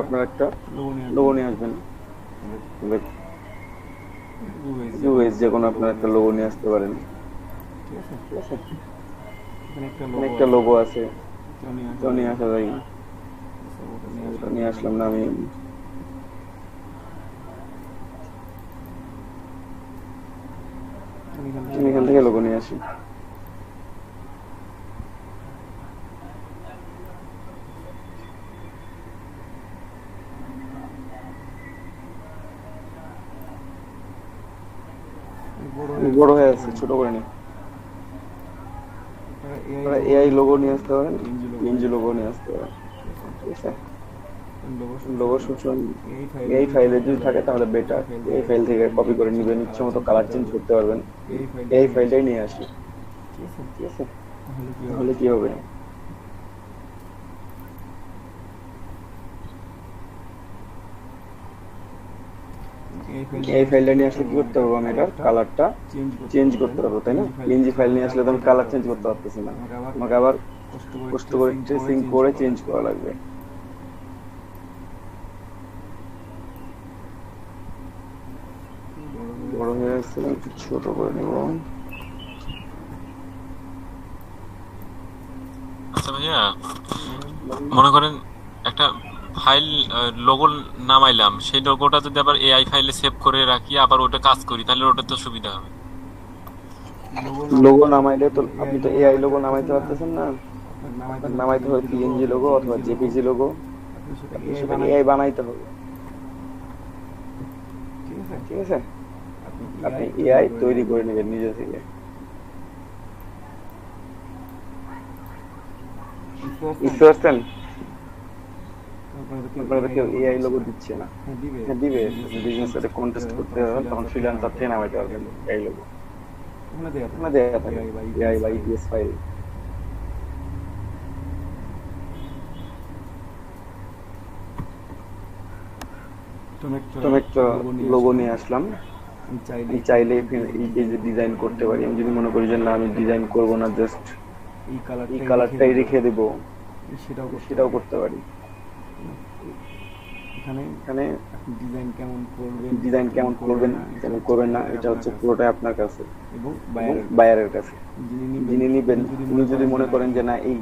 আপনার একটা লোগো নিয়ে আসবেন, ইউএস যে কোনো আপনার একটা লোগো নিয়ে আসতে পারেন। ঠিক আছে, একটা লোগো আছে, নিয়ে আসা যায়, নিয়ে আসলাম না আমি। এখান থেকে লোগো নিয়ে আসি। বড় হয়ে আছে, ছোট করে নি। এআই লোগো নিয়ে আসতে পারেন, এনজি লোগো নিয়ে আসতে পারেন। ঠিক আছে, লোগো সূচন এই ফাইলে যদি থাকে তাহলে বেটার। এই ফাইল থেকে কপি করে নিবেন, ইচ্ছে মতো কালার চেঞ্জ করতে পারবেন। এই ফাইলটাই নিয়ে আসি। ঠিক আছে, তাহলে কি হবে? এই ফাইলটা নিয়ে আসলে কি করতে পারবো? আমি এটার কালারটা চেঞ্জ করতে পারবো, তাই না? পিএনজি ফাইল নিয়ে আসলে তো আমি কালার চেঞ্জ করতে পারতেছি না, আমাকে আবার কষ্ট করে ট্রেসিং করে চেঞ্জ করা লাগবে। বড় হয়ে আসছে, একটু ছোট করে নেব। আচ্ছা ভাইয়া, মনে করেন একটা ফাইল লোগো নামাইলাম, সেই লোগোটা যদি আবার এআই ফাইলে সেভ করে রাখি, আবার ওটা কাজ করি, তাহলে ওটা তো সুবিধা হবে। লোগো নামাইলে তো আপনি তো এআই লোগো নামাইতে পারতেছেন না, নামাইতে হবে পিএনজি লোগো অথবা জেপিজি লোগো, সেটা এআই বানাইতে হবে। ঠিক আছে, আপনি এআই তৈরি করে নেবেন নিজে থেকে। বুঝতে পারছেন? কেউ এআই লোগো দিচ্ছে না, দিবে। বিজনেস সাথে কন্টেস্ট করতে হবে, তখন ফ্রিল্যান্সার থেকে নামাইতে পারবেন এআই লোগো। দেয়া থাকে এআই বা ইপিএস ফাইল। একটা লোগো নিয়ে আসলাম, আমি চাইলে এই যে ডিজাইন করতে পারি। আমি যদি মনে করি যে না আমি ডিজাইন করবো না, জাস্ট এই কালারটাই রেখে দেবো, সেটাও করতে পারি। এখানে ডিজাইন কেমন করবেন করবেন না, এটা হচ্ছে পুরোটাই আপনার কাছে এবং বায়ারের কাছে। যিনি নিবেন উনি যদি মনে করেন যে না এই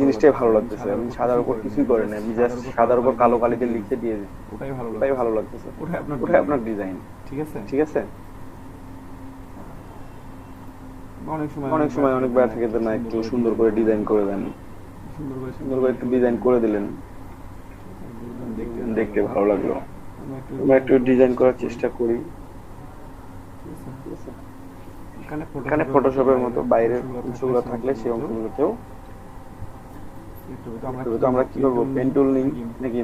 জিনিসটাই ভালো লাগতেছে, আপনি সাদার উপর কিছুই করেন না, আপনি জাস্ট সাদার উপর কালো কালিতে লিখে দিয়ে দিন, ওটাই ভালো লাগতেছে, ওটাই আপনার ডিজাইন। ঠিক আছে, অনেক সময় অনেক বার থেকে না একটু সুন্দর করে ডিজাইন করে দেন, সুন্দর করে একটু ডিজাইন করে দিলেন, দেখতে ভালো লাগলো। আমরা একটু ডিজাইন করার চেষ্টা করি। এখানে ফটোশপের মতো বাইরের অংশগুলো থাকলে সেই অংশগুলোকেও তো আমরা কি করবো, পেন টুল নিই নাকি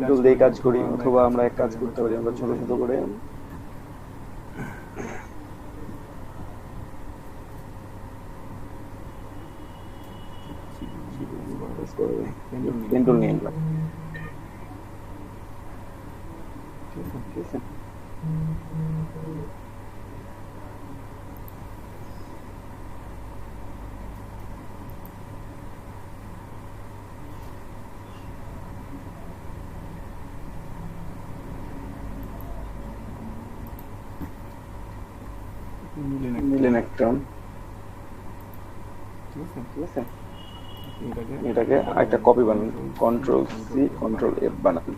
টুল দিয়ে কাজ করি, অথবা আমরা এক কাজ করতে পারি, আমরা ছোট ছোট করে পেন টুল নিয়ে নিলাম। ঠিক আছে, নিলেন একটা, ঠিক আছে, এটাকে একটা কপি বানান, কন্ট্রোল সি কন্ট্রোল এফ বানান,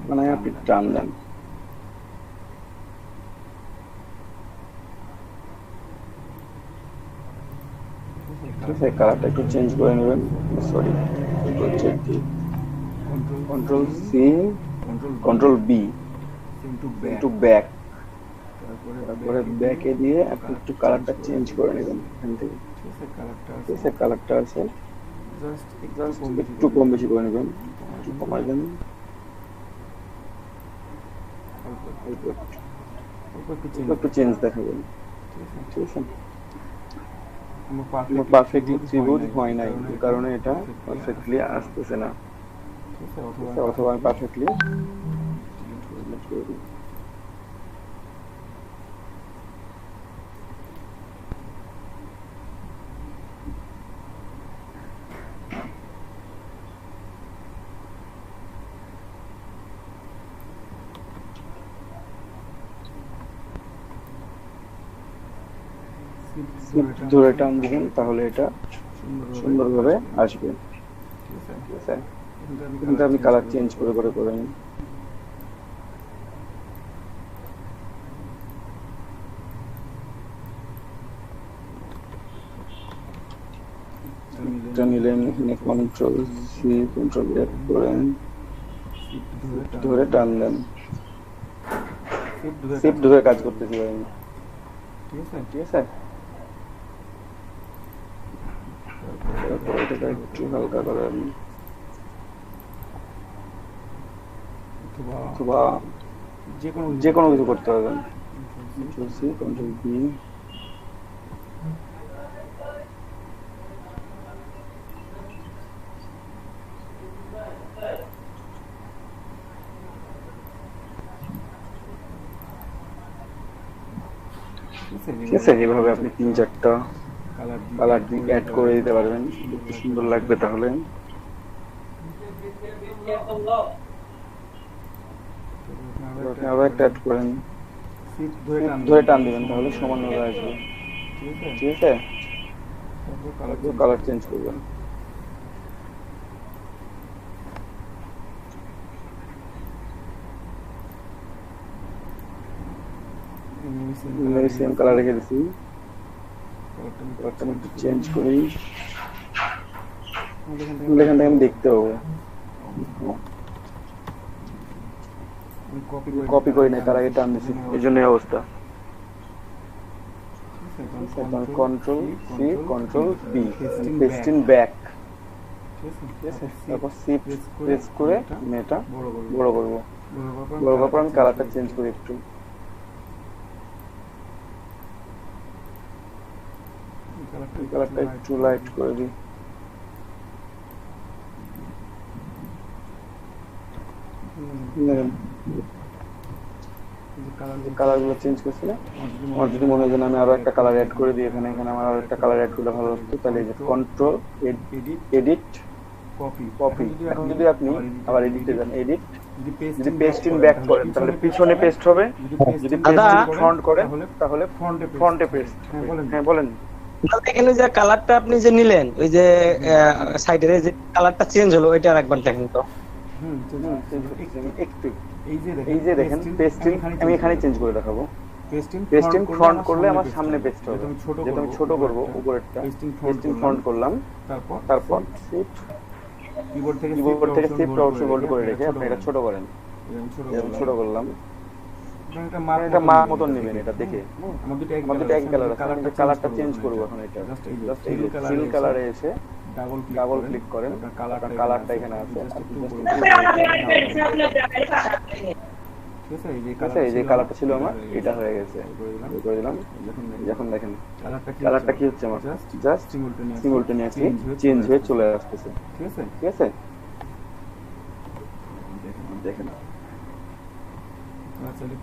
বানায় আপনি টান দেন। ঠিক আছে, কালারটা একটু চেঞ্জ করে নেবেন, sorry control C control B to back, তারপরে ব্যাকে দিয়ে আপনি একটু কালারটা চেঞ্জ করে নেবেন এখান থেকে। ঠিক আছে, কালারটা আছে জাস্ট একটু কম বেশি করে নেবেন, একটু কমাই দেন, একটু চেঞ্জ দেখাবেন। ঠিক আছে, পারফেক্টলি ত্রিভুজ হয় নাই, এই কারণে এটা পারফেক্টলি আসতেছে না। অথবা আমি পারফেক্টলি ধরে টান দিবেন, তাহলে এটা সুন্দরভাবে আসবে। ঠিক আছে, কিন্তু আপনি কালার চেঞ্জ করে করে করেন। নিলেন, এখানে কন্ট্রোল সি কন্ট্রোল এফ করেন, ধরে টান দেন, শিফট ধরে কাজ করতেছি ভাই। ঠিক আছে, এটাকে একটু হালকা করেন, অথবা যে কোনো কিছু করতে পারবেন। কন্ট্রোল সি কন্ট্রোল বি, ঠিক আছে, এইভাবে আপনি 3-4টা কালার অ্যাড করে দিতে পারবেন, একটু সুন্দর লাগবে। তাহলে আবার একটা অ্যাড করেন, ধরে টান দিবেন, তাহলে সমানভাবে আসবে। ঠিক আছে, কালার চেঞ্জ করবেন। সেম কালার রেখে দিচ্ছি, একটু চেঞ্জ করি, এখান থেকে আমি দেখতে পাবো। কপি করি নাই, তার আগে টান দিচ্ছি, এই জন্য অবস্থা। Control C control B, paste in back. তারপর শিফট প্রেস করে এটা বড় করবো, বড় করার পর আমি কালারটা চেঞ্জ করি একটু। কালারটা একটু লাইট করে দিই, কালার গুলো চেঞ্জ করছি না। আমার যদি মনে হয় যে আমি আরো একটা কালার অ্যাড করে দিই, এখানে আমার আরো একটা কালার অ্যাড করলে ভালো হতো, তাহলে এই যে কন্ট্রোল এডিট কপি। এখন যদি আপনি আবার এডিটে যান, এডিট, যদি পেস্ট ইন ব্যাক করেন তাহলে পিছনে পেস্ট হবে, যদি ফ্রন্ট করেন তাহলে ফ্রন্টে পেস্ট। হ্যাঁ বলেন। এখানে যে কালারটা আপনি যে নিলেন, ওই যে সাইডের যে কালারটা চেঞ্জ হলো, ওইটা আরেকবার দেখেন তো। একটু এই যে দেখেন পেস্টিং, আমি এখানে চেঞ্জ করে দেখাবো। পেস্টিং ফ্রন্ট করলে আমার সামনে পেস্ট হবে, যেটা আমি ছোট করব উপরেরটা, পেস্টিং ফ্রন্ট করলাম, তারপর শিফট কিবোর্ড থেকে শিফট অবশ্যই হোল্ড করে রেখে আপনি এটা ছোট করেন, ছোট করলাম, একটা মার মতন নেবেন এটা দেখে। আমার দুটো এক কালার আছে, আমি কালারটা চেঞ্জ করবো এখন। এটা জাস্ট এই সিল কালারে এসে ডাবল ক্লিক করেন, কালারটা এখানে আছে। ঠিক আছে, এই যে কালারটা ছিল আমার, এটা হয়ে গেছে, করে দিলাম। এখন দেখেন কালারটা কি হচ্ছে আমার, জাস্ট সিমultaneously চেঞ্জ হয়ে চলে আসতেছে। ঠিক আছে, দেখেন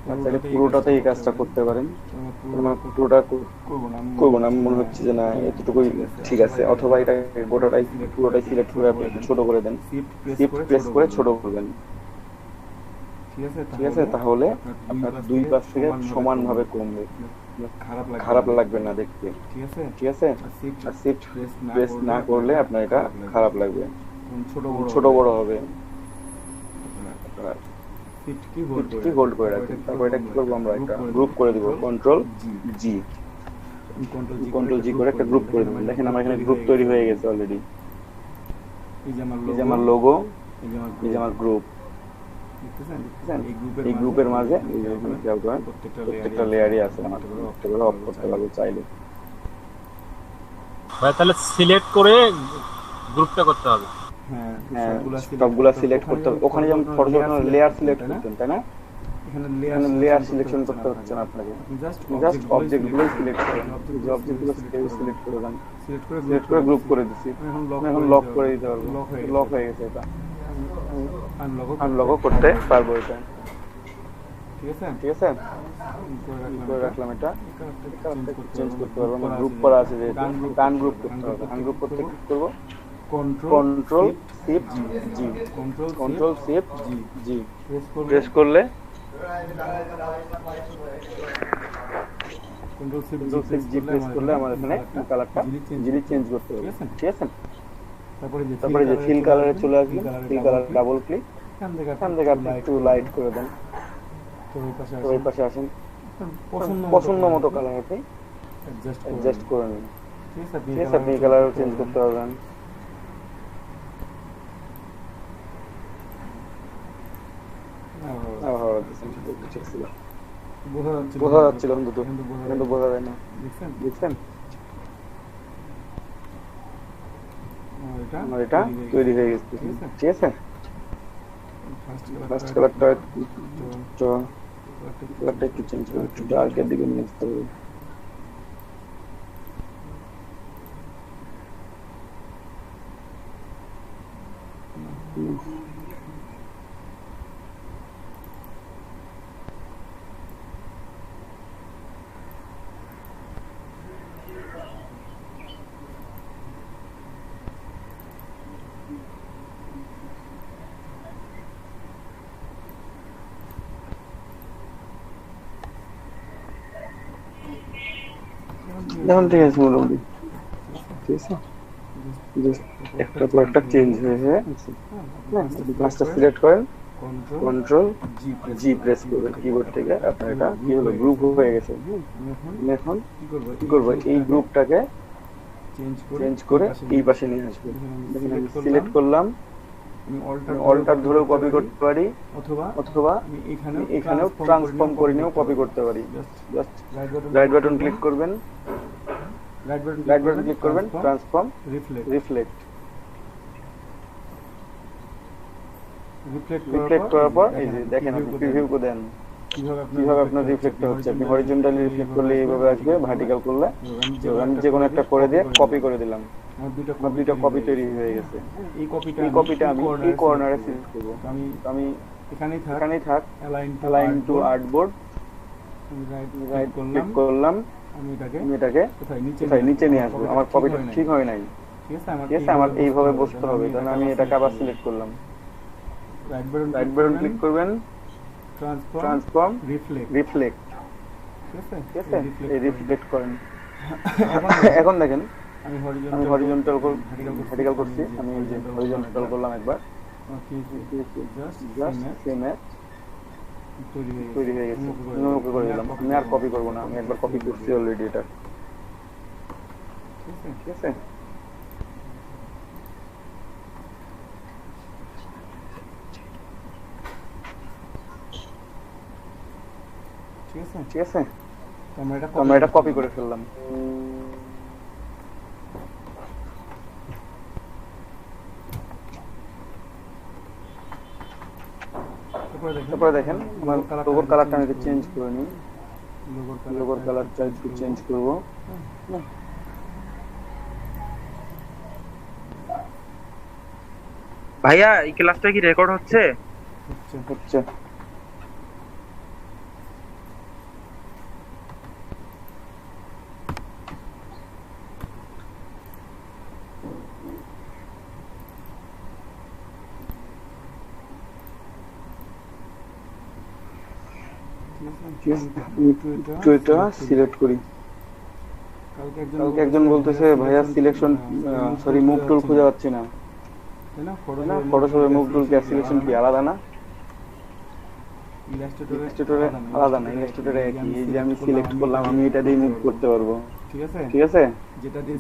তাহলে পুরোটাতে এই কাজটা করতে পারেন। পুরোটা করবো না, মনে হচ্ছে যে না এতটুকুই ঠিক আছে। অথবা এটা পুরোটাই সিলেক্ট করে আপনি ছোট করে দেন, শিফট প্রেস করে ছোট করবেন। ঠিক আছে, তাহলে আপনার দুই পাশ থেকে সমানভাবে কমবে, খারাপ লাগবে না দেখতে। ঠিক আছে, আর শিফট প্রেস না করলে আপনার এটা খারাপ লাগবে, ছোট বড় হবে। শিফট হোল্ড করে রাখবেন। তারপর এটা কি করবো, আমরা একটা গ্রুপ করে দিব, কন্ট্রোল জি করে একটা গ্রুপ করে দেবেন। দেখেন আমার এখানে গ্রুপ তৈরি হয়ে গেছে অলরেডি। এই যে আমার লোগো, এই যে আমার গ্রুপ। এই গ্রুপের মাঝে প্রত্যেকটা লেয়ারই আছে, অফ করতে পারবো চাইলে। তাহলে সিলেক্ট করে গ্রুপটা করতে হবে। হ্যাঁ, সবগুলা সিলেক্ট করতে হবে। ওখানে যেমন ফটোশপ লেয়ার সিলেক্ট করতেন, তাই না? এখানে লেয়ার সিলেকশন করতে হচ্ছে না আপনাকে, জাস্ট অবজেক্ট গুলো সিলেক্ট করেন। যে অবজেক্ট গুলো সিলেক্ট করে দেন, সিলেক্ট করে গ্রুপ করে দিচ্ছি। এখন লক করে দিতে পারবো, লক হয়ে গেছে। এটা আনলকও করতে পারবো এটা। ঠিক আছে, করে রাখলাম। এটা চেঞ্জ করতে পারবো, আমার গ্রুপ করা আছে, যে গান গ্রুপ করতে হবে। গান গ্রুপ করতে কি করবো, কন্ট্রোল শিফট জি প্রেস করলে আমার এখানে কালারটা ইজিলি চেঞ্জ করতে হবে। ঠিক আছে, তারপরে যে ফিল কালারে চলে আসবে, ফিল কালার ডাবল ক্লিক, এখান থেকে আপনি একটু লাইট করে দেন। তো এই পাশে আসেন, পছন্দ মতো কালার আপনি অ্যাডজাস্ট করে নিন। ঠিক আছে, আপনি কালারও চেঞ্জ করতে পারবেন। বোঝা যাচ্ছিল কিন্তু বোঝা যায় না। দেখছেন আমার এটা তৈরি হয়ে গেছে। ঠিক আছে, ফার্স্ট কালারটা একটু চেঞ্জ করে একটু ডার্কের দিকে নিয়ে আসতে হবে। এখন ঠিক আছে, মোটামুটি ঠিক আছে। একটা পর একটা চেঞ্জ হয়েছে। পাঁচটা সিলেক্ট করেন, কন্ট্রোল জি প্রেস করবেন কিবোর্ড থেকে। আপনার এটা কি হলো, গ্রুপ হয়ে গেছে। এখন কি করবো, এই গ্রুপটাকে চেঞ্জ করে এই পাশে নিয়ে আসবো। সিলেক্ট করলাম, অল্টার ধরেও কপি করতে পারি, অথবা এখানেও ট্রান্সফর্ম করে নিয়েও কপি করতে পারি। জাস্ট রাইট বাটন ক্লিক করবেন, ট্রান্সফর্ম রিফ্লেক্ট করার পর এই যে দেখেন, আপনি প্রিভিউ করে দেন কিভাবে আপনার রিফ্লেক্ট হচ্ছে। আপনি হরিজন্টালি রিফ্লেক্ট করলে এইভাবে আসবে, ভার্টিক্যাল করলে আমি যে কোনো একটা করে দিয়ে কপি করে দিলাম। আমার দুইটা কপি তৈরি হয়ে গেছে। এই কপিটা আমি এই কর্নারে সিলেক্ট করব। আমি এখানেই থাক, align two artboard, right click করলাম। আমি এটাকে নিচে নিয়ে আসবো। আমার কপিটা ঠিক হয় নাই। ঠিক আছে, আমার এইভাবে বসতে হবে। তাহলে আমি এটাকে আবার সিলেক্ট করলাম, রাইট বাটন ক্লিক করবেন, ট্রান্সফর্ম রিফ্লেক্ট। ঠিক আছে, এই রিফ্লেক্ট করেন। এখন দেখেন আমি হরিজন্টাল ভার্টিক্যাল করছি। আমি এই যে হরিজন্টাল করলাম একবার, জাস্ট সেম তৈরি হয়ে গেছে। ওকে করে দিলাম। আমি আর কপি করবো না, আমি একবার কপি করছি অলরেডি এটা। ঠিক আছে, ঠিক আছে, তো আমরা এটা কপি করে ফেললাম। তারপরে দেখেন আমার লোগোর কালারটা আমি চেঞ্জ করে নিই, লোগোর কালারটা একটু চেঞ্জ করবো। ভাইয়া এই ক্লাসটা কি রেকর্ড হচ্ছে? হচ্ছে। এটা সিলেক্ট করি। কালকে একজন বলতেছে ভাইয়া সিলেকশন সরি মুভ টুল খুঁজে পাচ্ছি না, ফটোশপে মুভ টুল কি সিলেকশন কি আলাদা না? ইলাস্ট্রেটরে আলাদা না, ইলাস্ট্রেটরে একই। এই যে আমি সিলেক্ট করলাম, আমি এটা দিয়ে মুভ করতে পারবো, ঠিক আছে?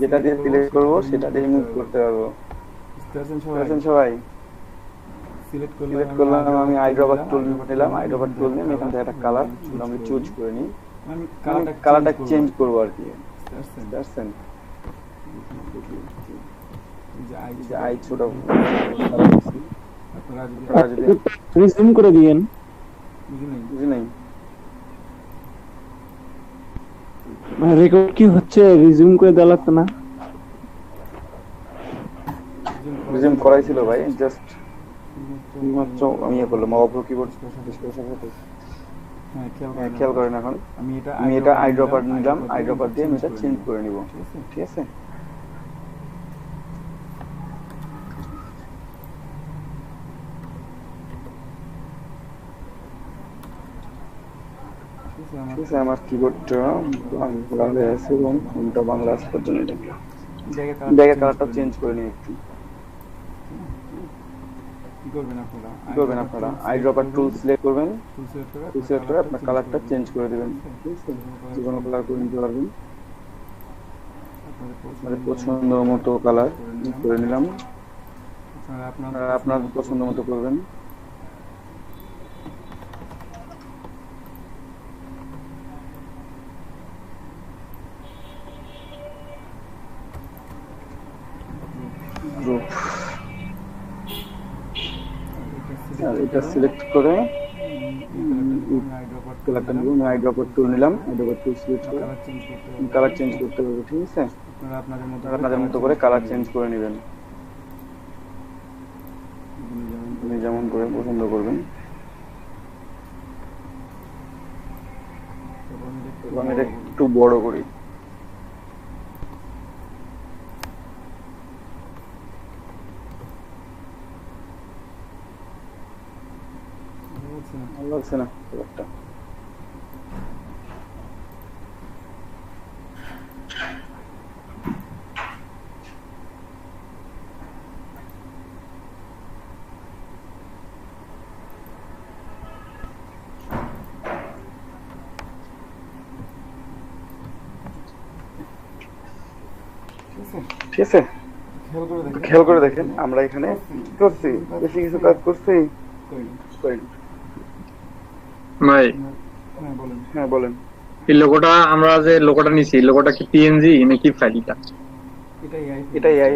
যেটা দিয়ে সিলেক্ট করবো সেটা দিয়ে মুভ করতে পারবো। সবাই সিলেক্ট করলাম, আমি আইড্রপার টুল নিলাম, আইড্রপার টুল নিয়ে এখান থেকে একটা কালার আমি চুজ করে নিই, কালারটা চেঞ্জ করবো আর কি, বুঝছেন? যে আই ছোট রিজুম করে দিয়েন, বুঝি নাই রেকর্ড কি হচ্ছে? রিজুম করে দেওয়া লাগতো না? রিজুম করাই ছিল ভাই, জাস্ট মাত্র আমি ইয়ে করলাম অফ কিবোর্ড। হ্যাঁ খেয়াল করেন, এখন আমি এটা আইড্রপার নিলাম, আইড্রপার দিয়ে আমি এটা চেঞ্জ করে নিব, ঠিক আছে? ঠিক আছে, আমার কিবোর্ডটা বাংলা আছে এবং ফোনটা বাংলা আছে, তার জন্য জায়গা কালারটা চেঞ্জ করে নিই একটু। কি করবেন আপনারা? আইড্রপার টুল সিলেক্ট করবেন, টুল সিলেক্ট করে আপনার কালারটা চেঞ্জ করে দিবেন, যে কোনো কালার করে নিতে পারবেন। আপনাদের পছন্দ মতো কালার করে নিলাম, আপনার পছন্দ মতো করবেন। এটা সিলেক্ট করে কালারটা নিব, আমি আইড্রপার টুল নিলাম, আইড্রপার টুল সিলেক্ট করে কালার চেঞ্জ করতে হবে, ঠিক আছে? আপনাদের মতো করে কালার চেঞ্জ করে নেবেন, আপনি যেমন করে পছন্দ করবেন। আমি এটা একটু বড় করি, ভালো লাগছে না কালারটা? ঠিক আছে, খেয়াল করে দেখেন আমরা এখানে কি করছি, বেশি কিছু কাজ করছি। ভাই হ্যাঁ বলেন। এই লোগোটা আমরা যে লোগোটা নিছি, লোগোটা কি পিএনজি নাকি ফাইলটা? এটা এআই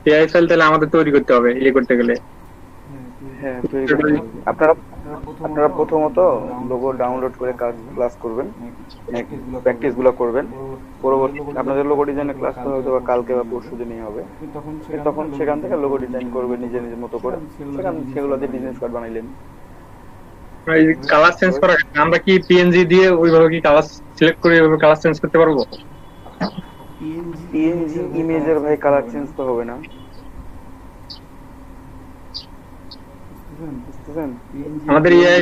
এআই ফাইল তাহলে আমাদের তৈরি করতে হবে ইয়ে করতে গেলে। হ্যাঁ আপনারা প্রথমত লোগো ডাউনলোড করে ক্লাস করবেন, প্র্যাকটিস গুলো করবেন। পরবর্তী আপনাদের লোগো ডিজাইনের ক্লাস হয়তো কালকে বা পরশু দিনই হবে, তখন সেখান থেকে লোগো ডিজাইন করবেন নিজের মতো করে, সেগুলো দিয়ে বিজনেস কার্ড বানাইলেন। কালার চেঞ্জ করা আমরা কি পিএনজি দিয়ে ওইভাবে কি কালার সিলেক্ট করে ওইভাবে কালার চেঞ্জ করতে পারবো? পিএনজি ইমেজের ভাই কালার চেঞ্জ তো হবে না, আমাদের এআই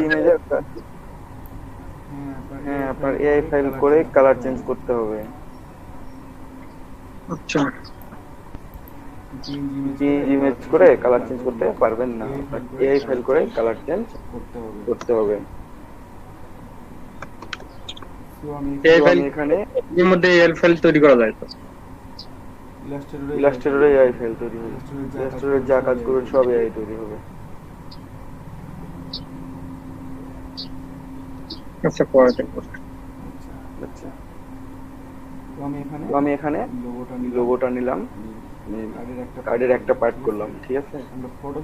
হ্যাঁ আপনার এআই ফাইল করে কালার চেঞ্জ করতে হবে। আচ্ছা, ইমেজ করে কালার চেঞ্জ করতে পারবেন না, এআই ফাইল করে কালার চেঞ্জ করতে হবে। এআই ফাইল এখানে এর মধ্যে এআই ফাইল তৈরি করা যায় তো? ইলাস্ট্রেটরে এআই ফাইল তৈরি হবে, ইলাস্ট্রেটরে যা কাজ করবেন সব এআই তৈরি হবে। আচ্ছা পরে দেখবো। আচ্ছা তো আমি এখানে তো আমি এখানে লোগোটা নিলাম, কার্ডের একটা পার্ট করলাম, ঠিক আছে।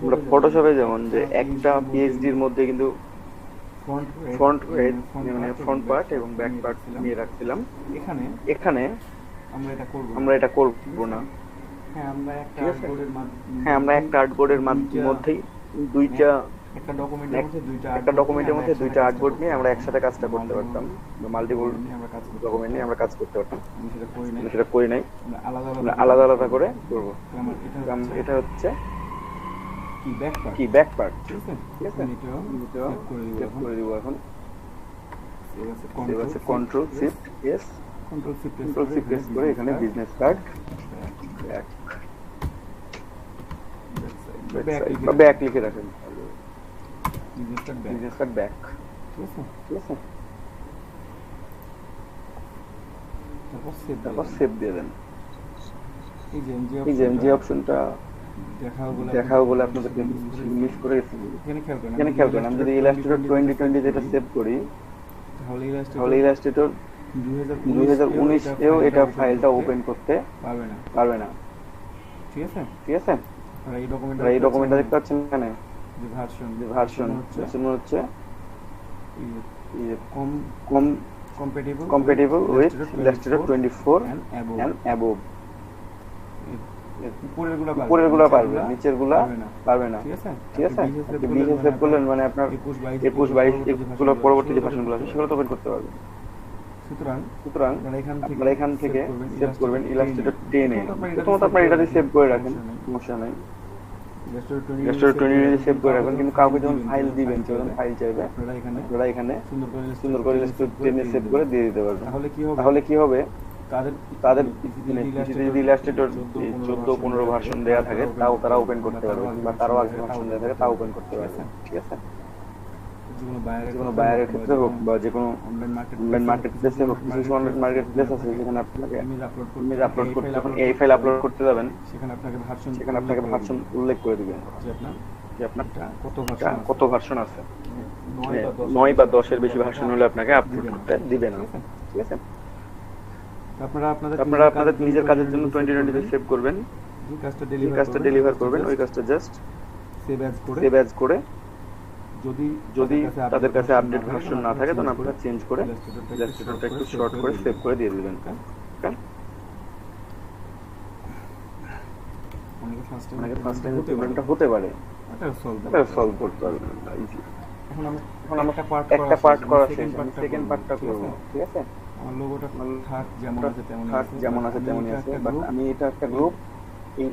আমরা ফটোশপে যেমন যে একটা পিএইচডির মধ্যে কিন্তু ফ্রন্ট মানে ফ্রন্ট পার্ট এবং ব্যাক পার্ট নিয়ে রাখছিলাম। এখানে আমরা এটা করব না। হ্যাঁ, আমরা একটা আর্টবোর্ডের মধ্যেই একটা ডকুমেন্টের মধ্যে দুইটা আর্টবোর্ড নিয়ে আমরা একসাথে কাজটা করতে পারতাম, মাল্টিপল ডকুমেন্ট নিয়ে আমরা কাজ করতে পারতাম। সেটা করি নাই, আমরা আলাদা আলাদা করে করবো। এটা হচ্ছে কি ব্যাক পার্ট, ঠিক আছে। সেভ করে দিব এখন। কন্ট্রোল শিফট এস করে এখানে বিজনেস কার্ড ব্যাক লিখে রাখেন, বিজনেস কার্ড ব্যাক, ঠিক আছে। তারপর সেভ দিয়ে দেন। এই যে এমজি অপশনটা দেখাও বলে আপনাদেরকে মিস করে গেছি। এখানে খেয়াল করেন, আমি যদি ইলাস্ট্রেটর 2020 যেটা সেভ করি, তাহলে ইলাস্ট্রেটর 2019 এও এটা ফাইলটা ওপেন করতে পারবে না, ঠিক আছে। এই ডকুমেন্টটা দেখতে পাচ্ছেন এখানে, যে ভার্সন হচ্ছে compatible with Illustrator 24 and above। উপরের গুলা পারবে, নিচের গুলা পারবে না, ঠিক আছে। বিজে সেভ করলেন মানে আপনার 21, 22 এগুলো পরবর্তী যে ভার্সনগুলো আছে সেগুলো তো ওপেন করতে পারবে। সুতরাং আপনারা এখান থেকে সেভ করবেন Illustrator 10 এ। প্রথমত আপনারা এটা দিয়ে সেভ করে রাখেন, সমস্যা নাই। Illustrator 20 সেভ করে রাখবেন, কিন্তু কাউকে যখন ফাইল দিবেন, যখন ফাইল চাইবে, আপনারা এখানে সুন্দর করে Illustrator 10 এ সেভ করে দিয়ে দিতে পারবেন। তাহলে কি হবে, তাদের পিসিতে যদি Illustrator 14-15 ভার্সন দেওয়া থাকে, তাও তারা ওপেন করতে পারবে, বা তারও আগে ভার্সন দেওয়া থাকে তাও ওপেন করতে পারবে, ঠিক আছে। যেকোনো বায়ারের ক্ষেত্রে হোক বা যেকোনো অনলাইন মার্কেট প্লেসে হোক, কিছু অনলাইন মার্কেট প্লেস আছে যেখানে আপনাকে ইমেজ আপলোড করতে, যখন এই ফাইল আপলোড করতে যাবেন, সেখানে আপনাকে ভার্সন উল্লেখ করে দিবেন যে আপনার কত ভার্সন আছে। 9 বা 10 এর বেশি ভার্সন হলে আপনাকে আপলোড করতে দিবে না, ঠিক আছে। আপনারা আপনাদের নিজের কাজের জন্য 2020 সেভ করবেন, যে কাজটা ডেলিভার করবেন ওই কাজটা জাস্ট সেভ অ্যাজ করে, যদি তাদের কাছে আপডেট ভার্সন না থাকে তখন আপনারা চেঞ্জ করে ইলাস্ট্রেটরটা একটু শর্ট করে সেভ করে দিয়ে দিবেন। অনেকে ফার্স্ট টাইম প্রবলেমটা হতে পারে, এটা সলভ করতে পারবেন ইজি। এখন আমরা একটা পার্ট করা শেষ, আমি সেকেন্ড পার্টটা করব, ঠিক আছে। আমার লোগোটা থাক যেমন আছে তেমনই আছে, বাট আমি এটা একটা গ্রুপ, এই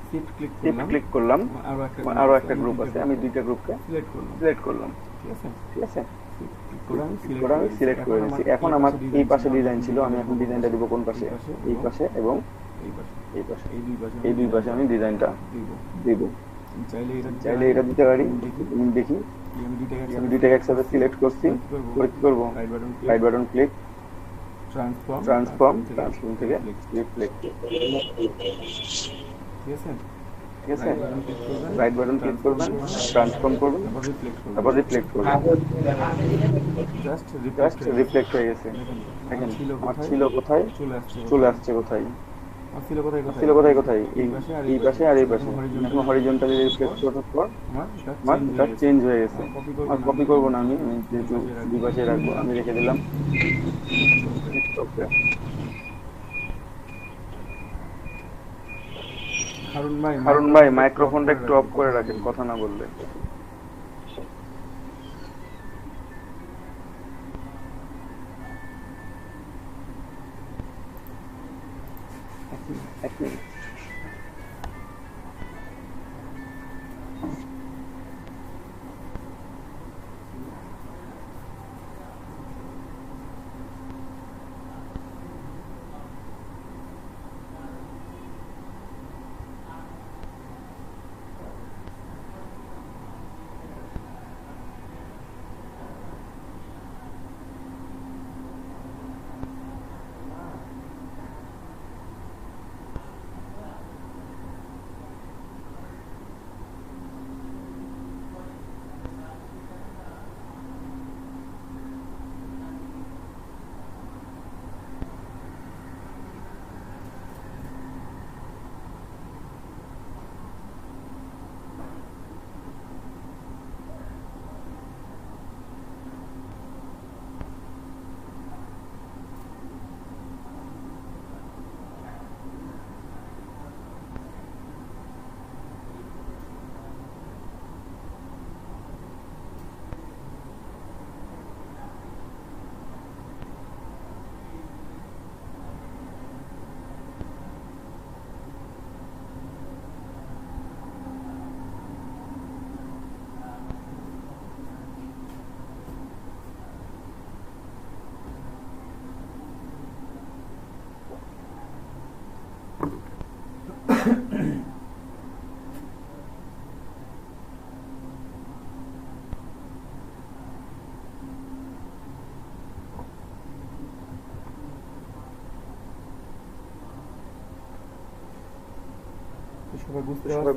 শিফট ক্লিক করলাম, আরো একটা গ্রুপ আছে, আমি দুইটা গ্রুপকে সিলেক্ট করলাম, ঠিক আছে। আমি সিলেক্ট করে নিয়েছি। এখন আমার এই পাশে ডিজাইন ছিল, আমি এখন ডিজাইনটা দিব কোন পাশে, এই পাশে এবং এই পাশে, এই দুই পাশে আমি ডিজাইনটা দিব। চাইলে এটা দিতে পারি, দেখি আমি দুইটাকে একসাথে সিলেক্ট করছি, কি করব, রাইট বাটন ক্লিক, ট্রান্সফর্ম থেকে রিফ্লেক্ট, ঠিক আছে। রাইট বাটন ক্লিক করবেন, ট্রান্সফর্ম করবেন, তারপর রিফ্লেক্ট করবেন, জাস্ট রিফ্লেক্ট হয়ে গেছে। দেখেন আমার ছিল কোথায়, চলে আসছে কোথায়, ছিল কোথায়, এই পাশে আর এই পাশে। এখন হরিজন্টালি রিফ্লেক্ট করার পর আমার এটা চেঞ্জ হয়ে গেছে। আর কপি করবো না, আমি যেহেতু দুই পাশে রাখবো, আমি রেখে দিলাম। হারুন ভাই মাইক্রোফোনটা একটু অফ করে রাখেন, কথা না বললে। এক মিনিট। সবাই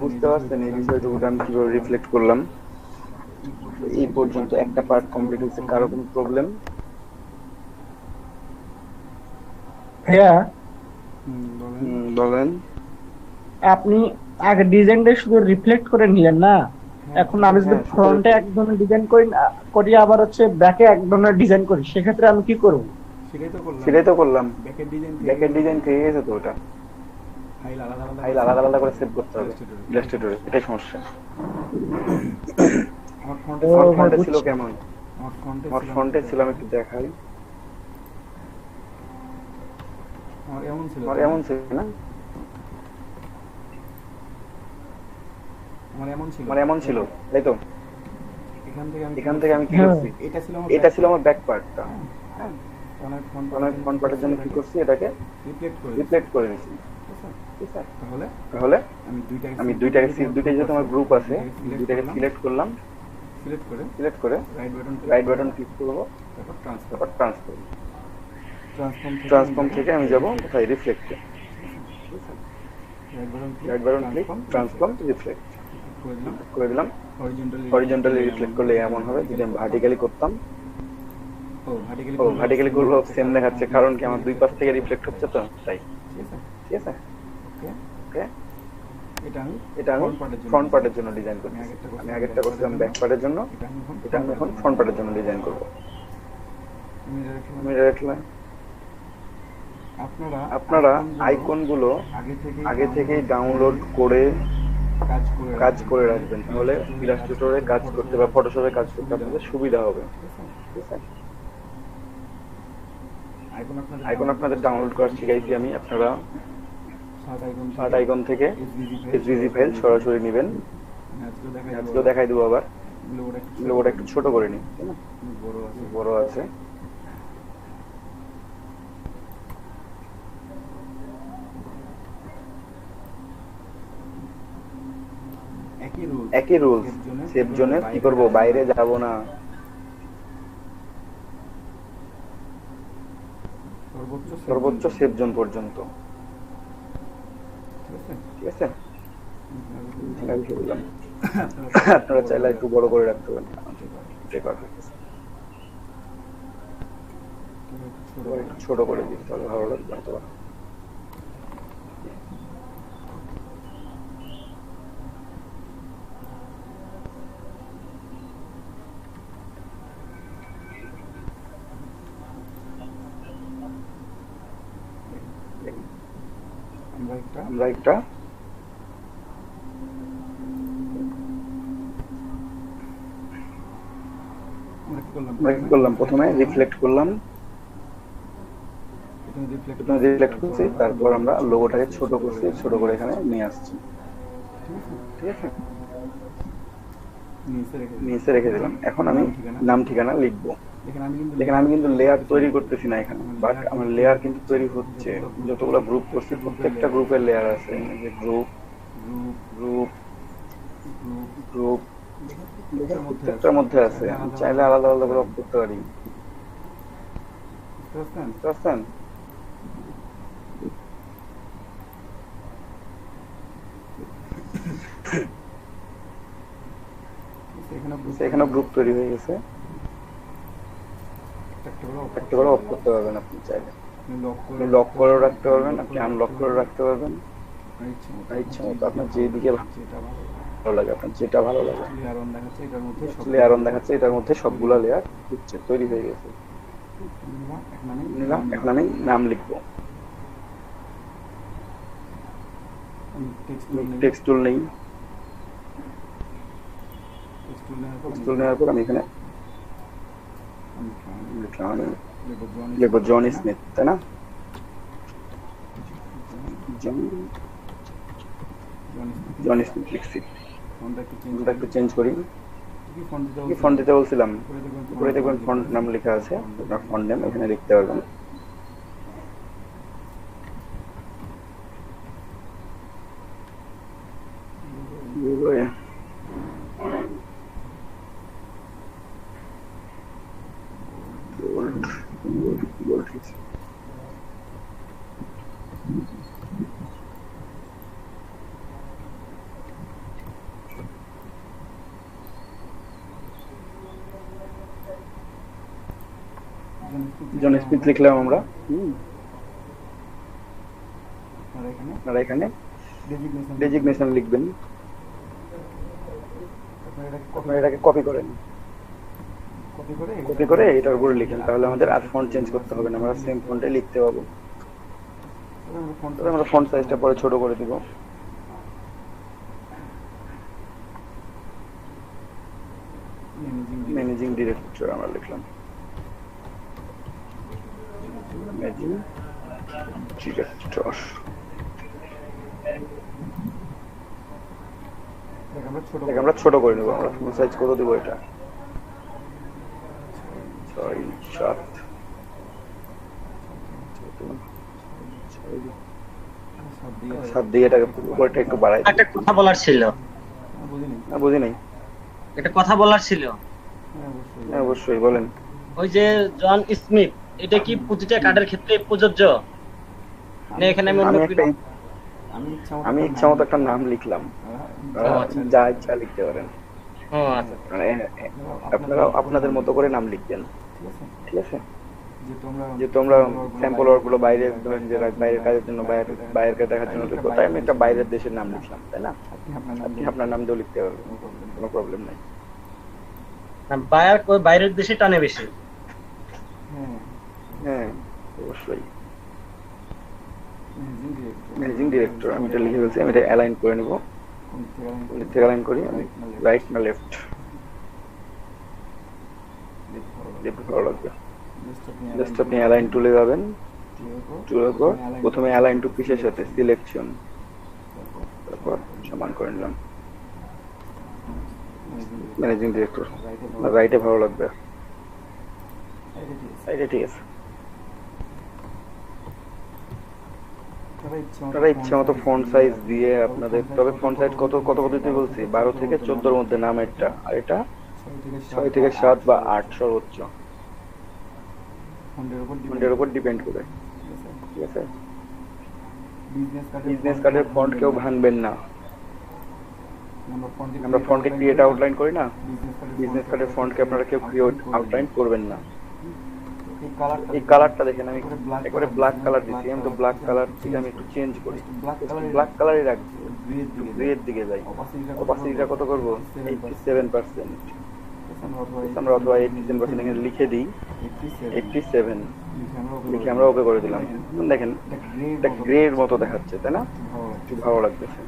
বুঝতে পারছেন এই বিষয়টুকুটা আমি কিভাবে রিফ্লেক্ট করলাম? এই পর্যন্ত একটা পার্ট কমপ্লিট হয়েছে, কারো কোনো প্রবলেম? ভাইয়া বলেন। আপনি আগে ডিজাইনটা শুধু রিফ্লেক্ট করে নিলেন না, এখন আমি যদি ফ্রন্টে এক ধরনের ডিজাইন করি আবার হচ্ছে ব্যাকে এক ধরনের ডিজাইন করি, সেক্ষেত্রে আমি কি করব? সেটাই তো করলাম। ব্যাকের ডিজাইন থেকে গেছে তো, ওটা ফাইল আলাদা আলাদা করে সেভ করতে হবে ইলাস্ট্রেটরে, এটাই সমস্যা। আমার ফ্রন্টে ছিল কেমন? আমার ফ্রন্টে ছিল, আমি একটু দেখাই। আমার এমন ছিল না, আমার এমন ছিল, তাই তো? এখান থেকে আমি কি করছি, এটা ছিল আমার ব্যাক পার্টটা। হ্যাঁ, ফ্রন্ট পার্টের জন্য কি করছি, এটাকে রিফ্লেক্ট করে নিয়েছি। তাহলে আমি দুইটাকে যেহেতু আমার গ্রুপ আছে, দুইটাকে সিলেক্ট করলাম, সিলেক্ট করে রাইট বাটন ক্লিক করবো, তারপর ট্রান্সফর্ম থেকে আমি যাব কোথায়, রিফ্লেক্টে। Right button click, transform, reflect করে দিলাম। হরিজন্টালি রিফ্লেক্ট করলে এমন হবে, যদি আমি ভার্টিক্যালি করতাম, ভার্টিক্যালি করলে সেম দেখাচ্ছে, কারণ কি আমার দুই পাশ থেকে রিফ্লেক্ট হচ্ছে তো, তাই। ঠিক আছে, ওকে। এটা আমি ফ্রন্ট পার্টের জন্য ডিজাইন করছি। আমি আগেরটা করছিলাম ব্যাক পার্টের জন্য, এটা আমি এখন ফ্রন্ট পার্টের জন্য ডিজাইন করব। আমি রাখলাম। আপনারা আইকনগুলো আগে থেকেই ডাউনলোড করে কাজ করে রাখবেন, তাহলে ইলাস্ট্রেটরে কাজ করতে বা ফটোশপে কাজ করতে আপনাদের সুবিধা হবে। ঠিক আছে, আইকন আপনাদের ডাউনলোড করা শিখাইছি আমি। আপনারা শার্ট আইকন থেকে এসভিজি ফাইল সরাসরি নেবেন। আজকেও দেখাই দেবো, আবার ওটা একটু ছোট করে নিই, বড় আছে। একই রুলস, সেভ জোনে কি করব, বাইরে যাব না, সর্বোচ্চ সেভ জোন পর্যন্ত। ঠিক আছে, আপনারা চাইলে একটু বড় করে রাখতে পারেন, ছোট করে দিন, তাহলে ভালো লাগবে। আমরা একটা করলাম, প্রথমে রিফ্লেক্ট করলাম, তারপর আমরা লোগোটাকে ছোট করছি, ছোট করে এখানে নিয়ে আসছি। ঠিক আছে, নিচে রেখে দিলাম। এখন আমি নাম ঠিকানা লিখবো। দেখেন আমি কিন্তু লেয়ার তৈরি করতেছি না এখানে, বাট আমার লেয়ার কিন্তু তৈরি হচ্ছে। যতগুলো গ্রুপ করছি প্রত্যেকটা গ্রুপের লেয়ার আছে, গ্রুপ গ্রুপ গ্রুপ প্রত্যেকটার মধ্যে আছে। চাইলে আলাদা আলাদা করে অফ করতে পারি। বুঝতে এখানে গ্রুপ তৈরি হয়ে গেছে, একটা করে অফ করতে পারবেন আপনি চাইলে। লক করেও রাখতে পারবেন, আপনি আনলক করে রাখতে পারবেন, ইচ্ছা মতো আপনার যেদিকে ভালো লাগে, আপনার যেটা ভালো লাগে। লেয়ার অন দেখাচ্ছে, এটার মধ্যে সবগুলা লেয়ার তৈরি হয়ে গেছে। নিলাম, এখন আমি নাম লিখবো। টেক্সট টুল নেই, টুল নেওয়ার পর আমি এখানে লিখবো জন স্মিথ, তাই না? জন স্মিথ লিখছি। ফন্টটা একটু চেঞ্জ করি। কি ফন্ট দিতে বলছিলাম? উপরে দেখবেন ফন্ট নাম লেখা আছে, আপনার ফন্ট নেম এখানে লিখতে পারবেন। জন স্মিথ লিখলাম আমরা। আপনারা এখানে ডেজিগনেশন লিখবেন। আপনারা এটাকে কপি করেন, কপি করে এটার উপরে লিখেন, তাহলে আমাদের আর ফন্ট চেঞ্জ করতে হবে না, আমরা সেম ফন্টে লিখতে পাবো। আমরা ফন্ট সাইজটা পরে ছোট করে দিব। ম্যানেজিং ডিরেক্টর আমরা লিখলাম, ম্যানেজিং ডিরেক্টর। আমরা ছোট করে নেবো। আমরা ফন্ট সাইজ কত দিব? এটা 6:7 দিয়ে এটাকে উপরটা একটু বাড়াই। একটা কথা বলার ছিল। বুঝি নাই। একটা কথা বলার ছিল। হ্যাঁ অবশ্যই বলেন। ওই যে জন স্মিথ, এটা কি প্রতিটা কার্ডের ক্ষেত্রে প্রযোজ্য? না এখানে আমি ইচ্ছা মতো একটা নাম লিখলাম, যা ইচ্ছা লিখতে পারেন। আপনারা আপনাদের মতো করে নাম লিখবেন, ঠিক আছে? যে তোমরা স্যাম্পল ওয়ার্ক গুলো বাইরে ধরেন যে বাইরের কাজের জন্য বাইরের কাজ দেখার জন্য লিখবো, তাই আমি একটা বাইরের দেশের নাম লিখলাম, তাই না? আপনি আপনার নাম দিয়েও লিখতে পারবেন, কোনো প্রবলেম নাই। বাইরের দেশে টানে বেশি। হ্যাঁ অবশ্যই। ম্যানেজিং ডিরেক্টর আমি এটা লিখে ফেলছি, আমি এটা অ্যালাইন করে নেব। অ্যালাইন করি আমি, রাইট না লেফট? লেফট ভালো লাগবে। জাস্ট আপনি অ্যালাইন টুলে যাবেন, টুলের পর প্রথমে অ্যালাইন টু পিসের সাথে সিলেকশন, তারপর সমান করে নিলাম। ম্যানেজিং ডিরেক্টর রাইটে ভালো লাগবে, রাইটে ঠিক আছে। আপনারা ইচ্ছা মতো ফন্ট সাইজ দিয়ে আপনাদের, তবে ফন্ট সাইজ কত কত দিতে বলছি? 12 থেকে 14 মধ্যে নামেরটা, আর এটা 6 থেকে 7 বা 8 সর্বোচ্চ, ফন্টের উপর ডিপেন্ড করে, ঠিক আছে? বিজনেস কার্ডের ফন্ট কেউ ভাঙবেন না। আমরা ফন্টকে ক্রিয়েট আউটলাইন করি না, বিজনেস কার্ডের ফন্টকে আপনারা কেউ ক্রিয়েট আউটলাইন করবেন না। এই কালারটা দেখেন, আমি একবারে ব্ল্যাক কালার দিচ্ছি। আমি তো ব্ল্যাক কালার থেকে আমি একটু চেঞ্জ করি, ব্ল্যাক কালারই রাখবো, গ্রের দিকে যাই। অপাসিটিটা কত করবো? 87%। আমরা অথবা 87% এখানে লিখে দিই, 87 লিখে আমরা ওকে করে দিলাম। দেখেন এটা গ্রের মতো দেখাচ্ছে, তাই না? একটু ভালো লাগতেছে।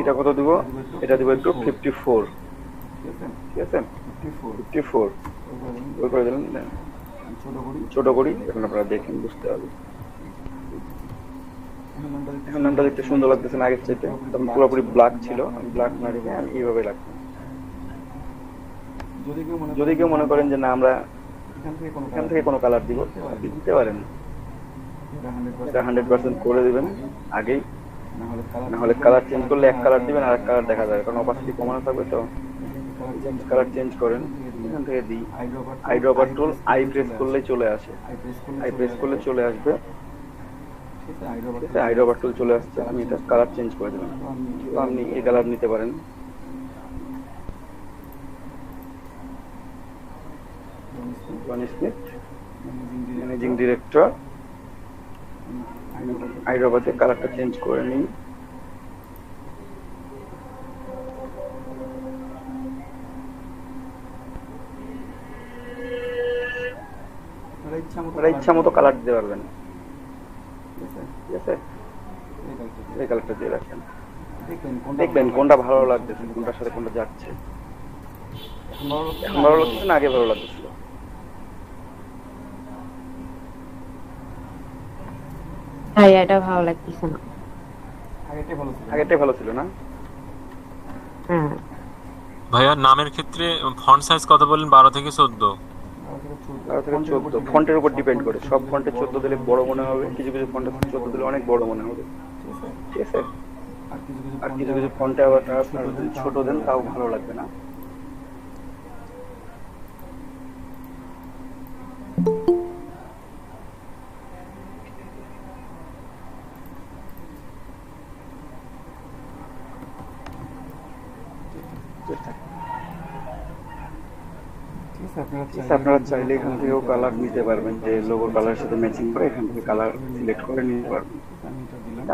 এটা কত দিব? এটা দিব একটু 54, ঠিক আছে? 54 ওই করে দিলাম, ছোট করি। এখন আপনারা দেখেন, বুঝতে হবে। এখন নামটা দেখতে সুন্দর লাগতেছে না আগের চাইতে? তখন পুরোপুরি ব্ল্যাক ছিল, আমি ব্ল্যাক না রেখে আমি এইভাবে রাখতাম। যদি কেউ মনে করেন যে না আমরা এখান থেকে কোনো কালার দিব, আপনি দিতে পারেন। এটা 100% করে দিবেন আগেই, না হলে কালার চেঞ্জ করলে এক কালার দিবেন আর এক কালার দেখা যাবে, কারণ অপাসিটি কমানো থাকবে। তো কালার চেঞ্জ করেন, এখান থেকে দিই আইড্রপার টুল, আই প্রেস করলেই চলে আসে, আই প্রেস করলে চলে আসবে। আইড্রপার টুল চলে আসছে, আমি এটা কালার চেঞ্জ করে দিলাম। তো আপনি এই কালার নিতে পারেন। জন স্মিথ ম্যানেজিং ডিরেক্টর, আইড্রপাতে কালারটা চেঞ্জ করে নিই। ইচ্ছা মতো কালার দিতে পারবেন, ঠিক আছে? এই কালারটা দিয়ে রাখেন, দেখবেন কোনটা ভালো লাগতেছে, কোনটার সাথে কোনটা যাচ্ছে। এখন ভালো লাগতেছে না আগে ভালো লাগতেছিল? ভাই এটা ভালো লাগতেছে না, আগেরটাই ভালো ছিল না? হ্যাঁ ভাইয়া নামের ক্ষেত্রে ফন্ট সাইজ কত বললেন? 12 থেকে 14? 12 থেকে 14 ফন্টের উপর ডিপেন্ড করে। সব ফন্টে 14 দিলে বড় মনে হবে, কিছু কিছু ফন্টে 14 দিলে অনেক বড় মনে হবে, ঠিক আছে? আর কিছু কিছু ফন্টে আবার আপনার ছোট দেন তাও ভালো লাগবে না। আপনারা চাইলে এখান থেকেও কালার নিতে পারবেন, যে লোগোর কালারের সাথে ম্যাচিং করে এখান থেকে কালার সিলেক্ট করে নিতে পারবেন।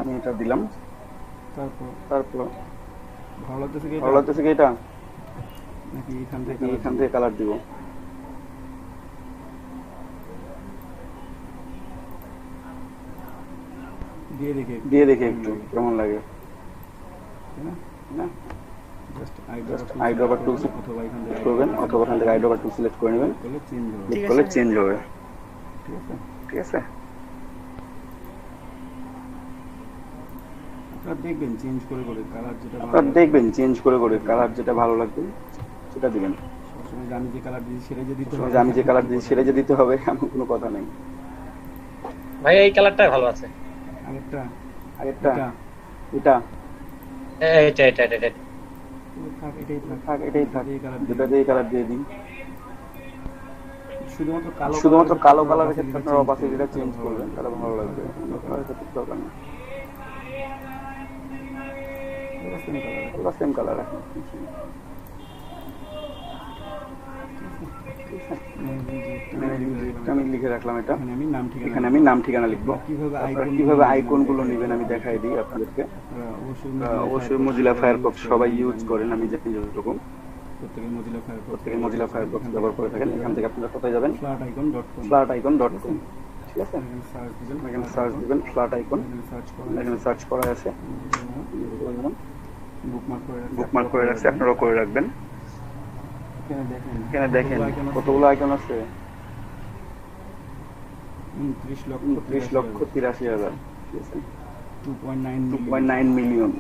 আমি এটা দিলাম, তারপর ভালো লাগতেছে কি এটা, নাকি এখান থেকে কালার দিব? দিয়ে দেখে একটু কেমন লাগে না। আইড্রপার টুল করবেন অথবা এখান থেকে আইড্রপার টুল সিলেক্ট করে নেবেন, করলে চেঞ্জ হবে। ঠিক আছে, আপনারা দেখবেন চেঞ্জ করে কালার যেটা ভালো লাগবে সেটা দিবেন। আমি যে কালার দিয়েছি সেটা যে দিতে হবে এমন কোনো কথা নেই ভাই। এই কালারটাই ভালো আছে। আরেকটা এটাই থাক, যেটা দিয়ে কালার দিয়ে দিন। শুধুমাত্র কালো কালারের ক্ষেত্রে আপনারা অপাসিটিটা চেঞ্জ করবেন, তাহলে ভালো লাগবে। দরকার না, সেম কালার রাখুন। আমি লিখে রাখলাম এটা, এখানে আমি নাম ঠিকানা লিখবো। কিভাবে আইকন গুলো নেবেন আমি দেখাই দিই আপনাদেরকে। অবশ্যই মোজিলা ফায়ারফক্স সবাই ইউজ করেন, আমি জানি যেরকম প্রত্যেকে মোজিলা ফায়ারফক্স ব্যবহার করে থাকেন। এখান থেকে আপনারা কোথায় যাবেন? fluticon.com। ঠিক আছে, এখানে সার্চ দিবেন ফ্ল্যাট আইকন, এখানে সার্চ করা আছে, বুকমার্ক করে রাখছে, আপনারাও করে রাখবেন। এখানে দেখেন কতগুলো আইকন আছে, 29,83,000, 2.9 মিলিয়ন।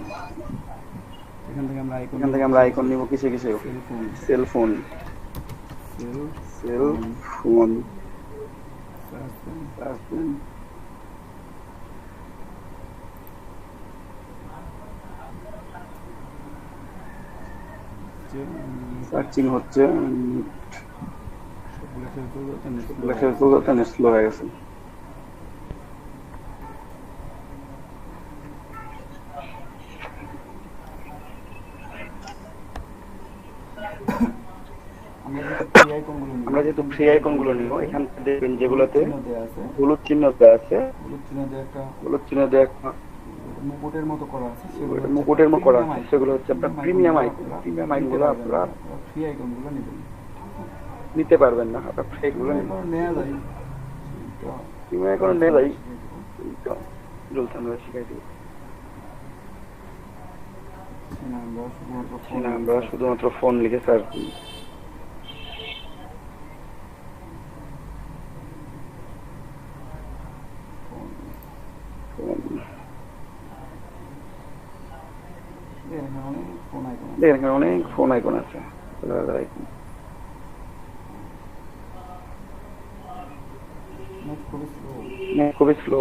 এখান থেকে আমরা আইকন নিব কিসে সেলফোন সার্চিং হচ্ছে, স্লো হয়ে গেছে। আমরা যেহেতু ফ্রি আইকন গুলো নিব, এখান থেকে দেখবেন যেগুলোতে হলুদ চিহ্ন দেওয়া আছে, হলুদ চিহ্ন দেওয়া মুকুটের মতো করা আছে, সেগুলো হচ্ছে আপনার প্রিমিয়াম আইকন। প্রিমিয়াম আইকন গুলো আপনারা ফ্রি আইকন গুলো নিতে পারবেন না, আপনার ফ্রি গুলো নেওয়া যায়, প্রিমিয়াম আইকন নেওয়া যায়। আমরা শিখাই দিব, আমরা শুধুমাত্র ফোন লিখে সার্চ করি। এখানে অনেক ফোন আইকন আছে, খুবই স্লো।